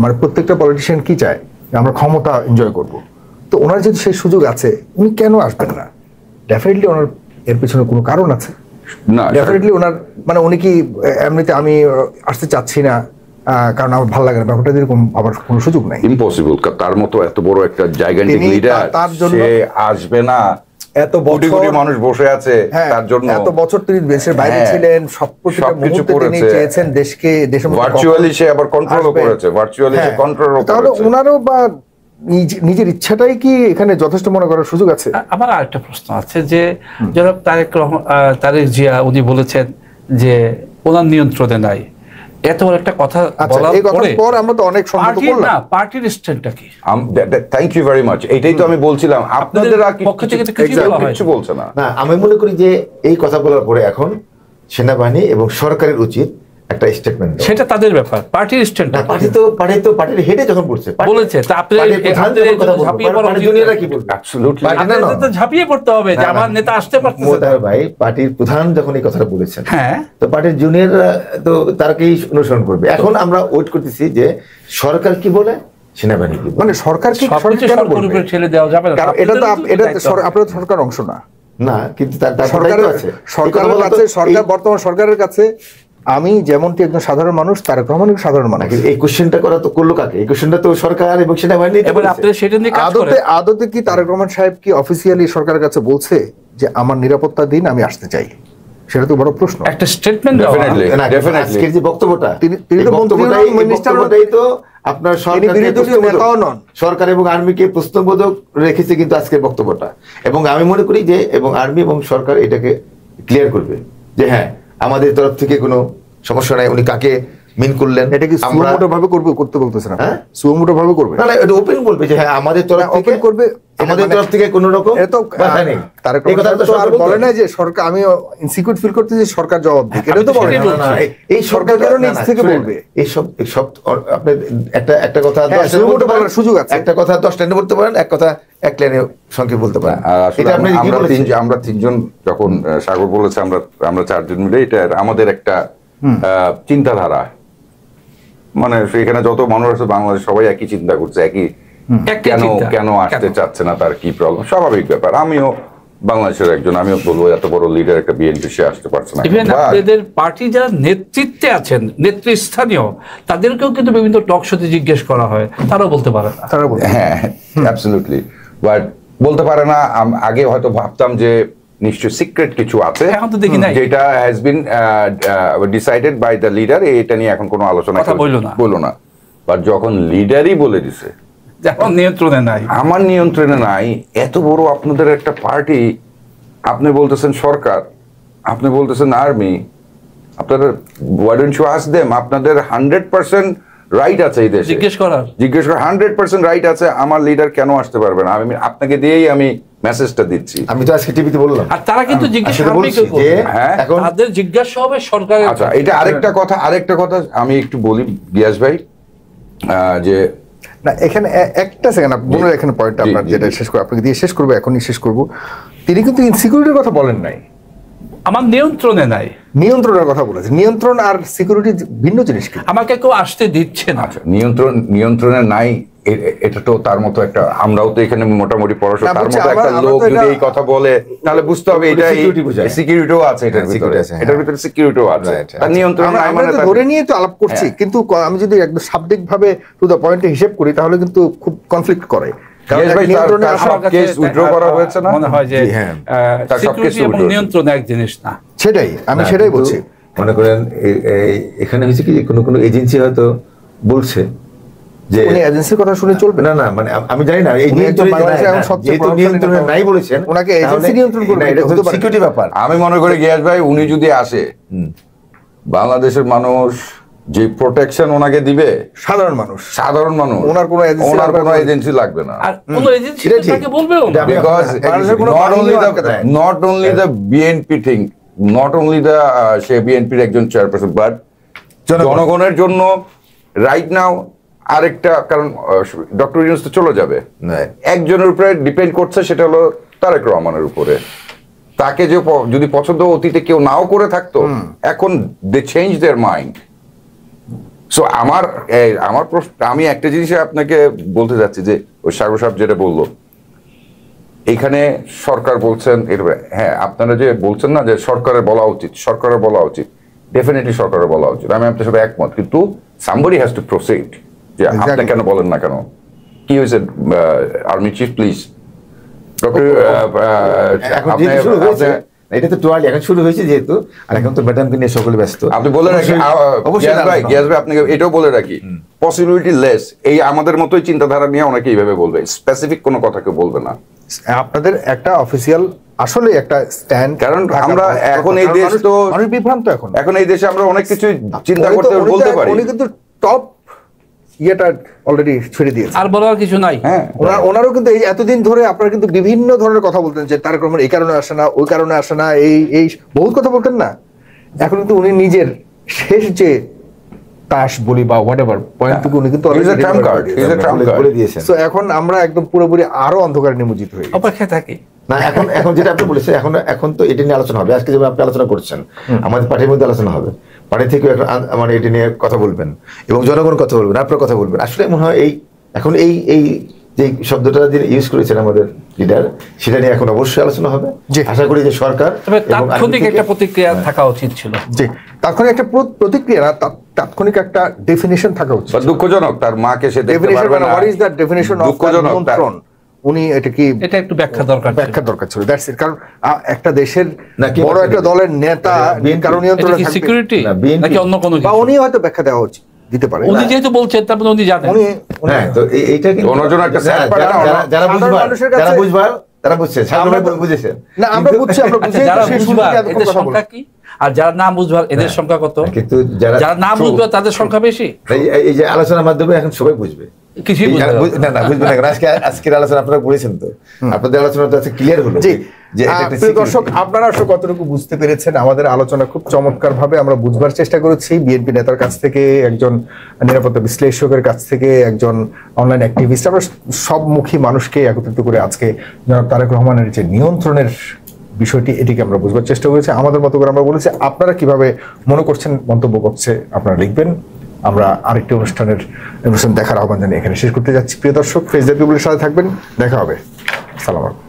[SPEAKER 1] মানে প্রত্যেকটা পলিটিশিয়ান কি চায়, আমরা ক্ষমতা এনজয় করব। তো ওনার যদি সেই সুযোগ আছে, উনি কেন আসবেন না? ডেফিনেটলি ওনার এর পিছনে কোনো কারণ আছে না। ডেফিনেটলি ওনার মানে উনি কি এমনিতে আমি আসতে চাচ্ছি না কারণ আমার ভালো লাগে না, ব্যাপারটা এরকম আবার কোনো সুযোগ নাই।
[SPEAKER 4] ইম্পসিবল। তার মতো এত বড় একটা জায়গান্টিক লিডার, সে আসবে না? এত কোটি মানুষ বসে আছে তার জন্য।
[SPEAKER 1] এত বছর তিনি দেশের বাইরে ছিলেন, সবকিছু তিনি চেয়েছেন দেশের
[SPEAKER 4] ভার্চুয়ালি সে আবার কন্ট্রোলও করেছে, ভার্চুয়ালি সে কন্ট্রোলও করেছে।
[SPEAKER 1] তাহলে ওনারও বা নিজের ইচ্ছাটাই কি এখানে যথেষ্ট মনে করার সুযোগ আছে?
[SPEAKER 2] আমার আরেকটা প্রশ্ন আছে, যে জনাব তারেক জিয়া উনি বলেছেন যে ওনার নিয়ন্ত্রণে নাই, এত বড় একটা কথা বলার পরে
[SPEAKER 1] আমরা তো অনেক সন্দেহ করলাম,
[SPEAKER 2] পার্টির স্ট্যান্ডটা কি?
[SPEAKER 4] Thank you very much. এইটাই তো আমি বলছিলাম, আপনাদের পক্ষ থেকে কিছু বলছে না।
[SPEAKER 3] আমি মনে করি যে এই কথা বলার পরে এখন সেনাবাহিনী এবং সরকারের উচিত একটা স্টেটমেন্ট,
[SPEAKER 2] সেটা তাদের ব্যাপার। পার্টির স্ট্যান্ড,
[SPEAKER 3] পার্টির হেডে যখন
[SPEAKER 2] বলেছে, তা ঝাঁপিয়ে পড়তে হবে যে আমার নেতা আসতে পারতেছে না।
[SPEAKER 3] ভাই, পার্টির প্রধান যখন এই কথাটা বলেছেন, হ্যাঁ, তো পার্টির জুনিয়ররা তো তারকেই অনুসরণ করবে। এখন আমরা ওয়েট করতেছি যে সরকার কি বলে, সেনাবাহিনী কি বলে।
[SPEAKER 1] মানে সরকার কি
[SPEAKER 2] ছেড়ে দেওয়া যাবে না?
[SPEAKER 1] এটা তো আপনাদের সরকার অংশ না,
[SPEAKER 3] না, কিন্তু
[SPEAKER 1] সরকার বর্তমান সরকারের কাছে আমি যেমনটি একজন সাধারণ মানুষ, তারেক রহমান সাধারণ মানুষ।
[SPEAKER 3] এই কোশ্চেনটা করা তো করলো কাকে? এই কোশ্চেনটা তো সরকার এবং সেনাবাহিনী।
[SPEAKER 1] আদতে কি তারেক রহমান সাহেব কি অফিসিয়ালি সরকারের কাছে বলছে যে আমার নিরাপত্তা দিন, আমি আসতে চাই? সেটা তো বড় প্রশ্ন।
[SPEAKER 2] একটা স্টেটমেন্ট
[SPEAKER 3] আজকের যে বক্তব্যটা,
[SPEAKER 1] তিনি তো
[SPEAKER 3] মন্ত্রীটাই তো আপনার সরকার এবং আর্মিকে প্রশ্নবোধক রেখেছে কিন্তু আজকের বক্তব্যটা। এবং আমি মনে করি যে এবং আর্মি এবং সরকার এটাকে ক্লিয়ার করবে যে হ্যাঁ, আমাদের তরফ থেকে কোনো সমস্যা নাই, উনি কাকে মিন করলেন।
[SPEAKER 1] এটা কি সুমোটো ভাবে করতে বলতেছেন আপনি? সুমোটো ভাবে করবে
[SPEAKER 3] না, এটা ওপেন বলবে যে হ্যাঁ আমাদের তরফ থেকে
[SPEAKER 1] ওপেন করবে,
[SPEAKER 3] আমাদের তরফ থেকে কোনো রকম বাধা নেই। এই কথা তো
[SPEAKER 1] আর বলে না যে সরকার, আমি ইনসিকিউর ফিল করতে যে সরকার জবাব দিক, এটা তো বলে না।
[SPEAKER 3] এই সরকার
[SPEAKER 1] কেন নিজ থেকে বলবে?
[SPEAKER 3] এই সব আপনি একটা কথা
[SPEAKER 1] সুমোটো বলার সুযোগ আছে,
[SPEAKER 3] একটা কথা 10 লাইনে বলতে পারেন, এক কথা 1 লাইনে সংক্ষেপ বলতে পারেন।
[SPEAKER 4] এটা আমরা তিনজন যখন সাগর বলেছে আমরা 4 জন মিলে, এটা আমাদের একটা চিন্তাধারা, মানে সেখানে যত মানুষ আছে বাংলাদেশ সবাই একই চিন্তা করছে, একই কেন আসতে চাচ্ছে না, তার কি প্রবলেম, স্বাভাবিক ব্যাপার। আমিও বাংলাদেশের একজন, আমিও বলবো এত বড় লিডার একটা বিএনপি সে আসতে পারছে না।
[SPEAKER 2] আপনাদের পার্টি যারা নেতৃত্বে আছেন, নেতৃস্থানীয়, তাদেরকেও কিন্তু বিভিন্ন টক শোতে জিজ্ঞেস করা হয়, তারাও বলতে পারে না।
[SPEAKER 4] হ্যাঁ, অ্যাবসলিউটলি, বাট বলতে পারে না। আগে হয়তো ভাবতাম যে নিশ্চয় সিক্রেট কিছু আছে,
[SPEAKER 2] এখন তো দেখি নাই,
[SPEAKER 4] যেটা has been decided by the leader, এটা নিয়ে এখন কোনো আলোচনা বললো না। বাট যখন লিডারই বলে দিছে
[SPEAKER 2] আমার নিয়ন্ত্রণে নাই,
[SPEAKER 4] আমার নিয়ন্ত্রণে নাই, এত বড় আপনাদের একটা পার্টি, আপনি বলতেছেন সরকার, আপনি বলতেছেন আর্মি, আপনারা why don't you ask them? আপনাদের 100% রাইট আছে এই দেশে জিজ্ঞেস করার 100% রাইট আছে, আমার লিডার কেন আসতে পারবে না? আমি আপনাকে দিয়েই আমি মেসেজটা দিচ্ছি।
[SPEAKER 3] আমি তো আজকে টিভিতে বললাম,
[SPEAKER 2] আর তারা কিন্তু জিজ্ঞাসা করবে, হ্যাঁ তাদের জিজ্ঞাসা হবে সরকারের।
[SPEAKER 4] আচ্ছা, এটা আরেকটা কথা আমি একটু বলি গিয়াস ভাই, যে
[SPEAKER 1] না এখানে একটা সেকেন্ড আপনার এখানে পয়েন্টটা আপনার যেটা শেষ করে আপনাকে দিয়ে শেষ করবো, এখনই শেষ করবো। তিনি কিন্তু ইনসিকিউরিটির কথা বলেন নাই,
[SPEAKER 2] আমার নিয়ন্ত্রণে নাই,
[SPEAKER 1] নিয়ন্ত্রণের কথা বলেছে। নিয়ন্ত্রণ আর সিকিউরিটি ভিন্ন জিনিস, কি
[SPEAKER 2] আমাকে কেউ আসতে দিচ্ছে না।
[SPEAKER 4] নিয়ন্ত্রণে নাই, এটা তো তার মতো একটা, আমরাও তো এখানে মোটামুটি পড়াশোনা, তার মতো একটা লোক যদি এই কথা বলে তাহলে বুঝতে হবে এটা সিকিউরিটিও আছে, এটার ভিতরে সিকিউরিটিও আছে, তার নিয়ন্ত্রণ নাই মানে
[SPEAKER 1] ধরে নিয়ে তো আলাপ করছি। কিন্তু আমি যদি একদম শাব্দিক ভাবে টু দ্য পয়েন্টে হিসেব করি তাহলে কিন্তু খুব কনফ্লিক্ট করে।
[SPEAKER 2] নিয়ন্ত্রণ এক জিনিস না,
[SPEAKER 1] সেটাই আমি সেটাই বলছি।
[SPEAKER 3] মনে করেন এখানে হয়েছে কি, কোনো এজেন্সি হয়তো বলছে যে
[SPEAKER 1] উনি এজেন্সির কথা শুনে চলবে
[SPEAKER 3] না, মানে আমি জানি না, এই নিয়ন্ত্রণে নাই বলেছেন,
[SPEAKER 1] ওনাকে এজেন্সি নিয়ন্ত্রণ করবে, এটা হতে পারে
[SPEAKER 3] সিকিউরিটি ব্যাপার।
[SPEAKER 4] আমি মনে করি গিয়াস ভাই, উনি যদি আসে, বাংলাদেশের মানুষ যে প্রোটেকশন ওনাকে দিবে,
[SPEAKER 1] সাধারণ মানুষ
[SPEAKER 4] ওনার কোনো এজেন্সি লাগবে না,
[SPEAKER 2] আর কোনো এজেন্সি তাকে বলবেও না,
[SPEAKER 4] because not only the BNP thing, not only the সে বিএনপির একজন চেয়ারপারসন, বাট জনগণের জন্য রাইট নাও আরেকটা, কারণ ডক্টর ইউনূস তো চলে যাবে, একজনের উপরে ডিপেন্ড করছে, সেটা হলো তারেক রহমানের উপরে। তাকে যে যদি পছন্দ অতীতে কেউ নাও করে থাকতো, এখন they change their mind. So আমার প্রশ্ন, আমি একটা জিনিস আপনাকে বলতে যাচ্ছি যে ওই সাগর সাহেব যেটা বললো, এখানে সরকার বলছেন, হ্যাঁ আপনারা যে বলছেন না যে সরকারের বলা উচিত, ডেফিনেটলি সরকারের বলা উচিত, আমি আপনার সাথে একমত, কিন্তু somebody has to proceed, যে আপনি কেন বলেন না কেন, কি হয়েছে আর্মি চিফ প্লিজ।
[SPEAKER 3] এটা তো টোয়ালি এখন শুরু হয়েছে যেহেতু, আর এখন তো ম্যাডামকে নিয়ে সকলে ব্যস্ত।
[SPEAKER 4] আপনি বলে রাখি গিয়াস ভাই, আপনাকে এটাও বলে রাখি, পসিবিলিটি লেস, এই আমাদের মতোই চিন্তাধারা নিয়ে অনেকে এইভাবে বলবে, স্পেসিফিক কোনো কথা কেউ বলবে না।
[SPEAKER 1] আপনাদের একটা অফিসিয়াল আসলে একটা স্ট্যান্ড,
[SPEAKER 4] কারণ আমরা এখন এই দেশ তো
[SPEAKER 1] অনেক বিভ্রান্ত, এখন
[SPEAKER 4] এই দেশে আমরা অনেক কিছু চিন্তা করতে বলতে পারি।
[SPEAKER 1] উনি কিন্তু টপ ইয়েটা অলরেডি ছেড়ে দিয়েছে,
[SPEAKER 2] আর বলার কিছু নাই।
[SPEAKER 1] হ্যাঁ, ওনারও কিন্তু এই এতদিন ধরে আপনারা কিন্তু বিভিন্ন ধরনের কথা বলতেন যে তারেক রহমান এই কারণে আসে না, ওই কারণে আসে না, এই বহুত কথা বলতেন না। এখন কিন্তু উনি নিজের শেষ যে তাস বলি বা হোয়াটএভার পয়েন্টটুকু উনি কিন্তু
[SPEAKER 3] বলে দিয়েছেন।
[SPEAKER 1] সো এখন আমরা একদম পুরোপুরি আরো অন্ধকারে নিমজ্জিত হয়ে
[SPEAKER 2] অপেক্ষায় থাকি।
[SPEAKER 3] না, এখন যেটা আপনি বলেছেন, এখন তো এটা নিয়ে আলোচনা হবে। আজকে যেমন আপনি আলোচনা করছেন, আমাদের পার্টির মধ্যে আলোচনা হবে, পার্টি থেকে মানে এটা নিয়ে কথা বলবেন এবং জনগণ কথা বলবেন, আপনার কথা বলবেন। আসলে মনে হয় এখন এই যে শব্দটা যিনি ইউজ করেছেন আমাদের লিডার, সেটা নিয়ে এখন অবশ্যই আলোচনা হবে। আশা করি যে সরকার
[SPEAKER 2] তাৎক্ষণিক একটা প্রতিক্রিয়া থাকা উচিত ছিল,
[SPEAKER 1] যে তাৎক্ষণিক একটা প্রতিক্রিয়া না, তাৎক্ষণিক একটা ডেফিনিশন থাকা উচিত।
[SPEAKER 4] দুঃখজনক তার মাকে সে দেখতে পারবে না।
[SPEAKER 1] What is the definition of নিয়ন্ত্রণ? উনি এটা একটু ব্যাখ্যা দরকার ছিল। That's it. কারণ একটা দেশের বড় একটা দলের নেতা কারণ নিয়ন্ত্রণে থাকবে,
[SPEAKER 2] সিকিউরিটি নাকি অন্য কোনো কিছু,
[SPEAKER 1] বা উনি হয়তো ব্যাখ্যা দেওয়া উচিত দিতে পারে।
[SPEAKER 2] উনি যেহেতু বলছেন তারপরে উনি জানেন।
[SPEAKER 3] হ্যাঁ, তো এইটা কি
[SPEAKER 4] অন্যজন একটা
[SPEAKER 3] যারা বুঝবার তারা বুঝছে, সাগর ভাই বুঝেছেন।
[SPEAKER 1] না আমরা বুঝছি, আমরা
[SPEAKER 2] আচ্ছা,
[SPEAKER 1] বুঝি
[SPEAKER 2] যারা
[SPEAKER 1] সেই শুরু
[SPEAKER 2] বুঝবার
[SPEAKER 1] থেকে এতক্ষণ
[SPEAKER 2] এদের
[SPEAKER 1] কথা
[SPEAKER 2] সংখ্যা
[SPEAKER 1] বলছি।
[SPEAKER 2] কি, আর যারা না বুঝবার এদের সংখ্যা কত?
[SPEAKER 3] কিন্তু যারা
[SPEAKER 2] না বুঝবে তাদের সংখ্যা বেশি।
[SPEAKER 3] এই যে আলোচনার মাধ্যমে এখন সবাই বুঝবে।
[SPEAKER 2] কিছুই বুঝবে না।
[SPEAKER 3] না বুঝবে না, কারণ আজকের আলোচনা আপনারা করেছেন, তো আপনাদের আলোচনা তো আজকে ক্লিয়ার হলো
[SPEAKER 1] জি।
[SPEAKER 3] যে এটা একটা
[SPEAKER 1] প্রিয় দর্শক, আপনারা আসলে কতটুকু বুঝতে পেরেছেন আমাদের আলোচনা খুব চমৎকার ভাবে আমরা বুঝবার চেষ্টা করেছি। বিএনপি নেতার কাছ থেকে, একজন নিরাপত্তা বিশ্লেষকের কাছ থেকে, একজন অনলাইন অ্যাক্টিভিস্ট, আমরা সবমুখী মানুষকে একত্রিত করে আজকে জনাব তারেক রহমানের যে নিয়ন্ত্রণের বিষয়টি, এটিকে আমরা বুঝবার চেষ্টা করেছি। আমাদের মতো করে আমরা বলেছি, আপনারা কিভাবে মনে করছেন, মন্তব্য করছে আপনারা লিখবেন। আমরা আরেকটি অনুষ্ঠান দেখার আহ্বান জানিয়ে এখানে শেষ করতে যাচ্ছি। প্রিয় দর্শক, ফেসবুকের সাথে থাকবেন, দেখা হবে। আসসালামু আলাইকুম।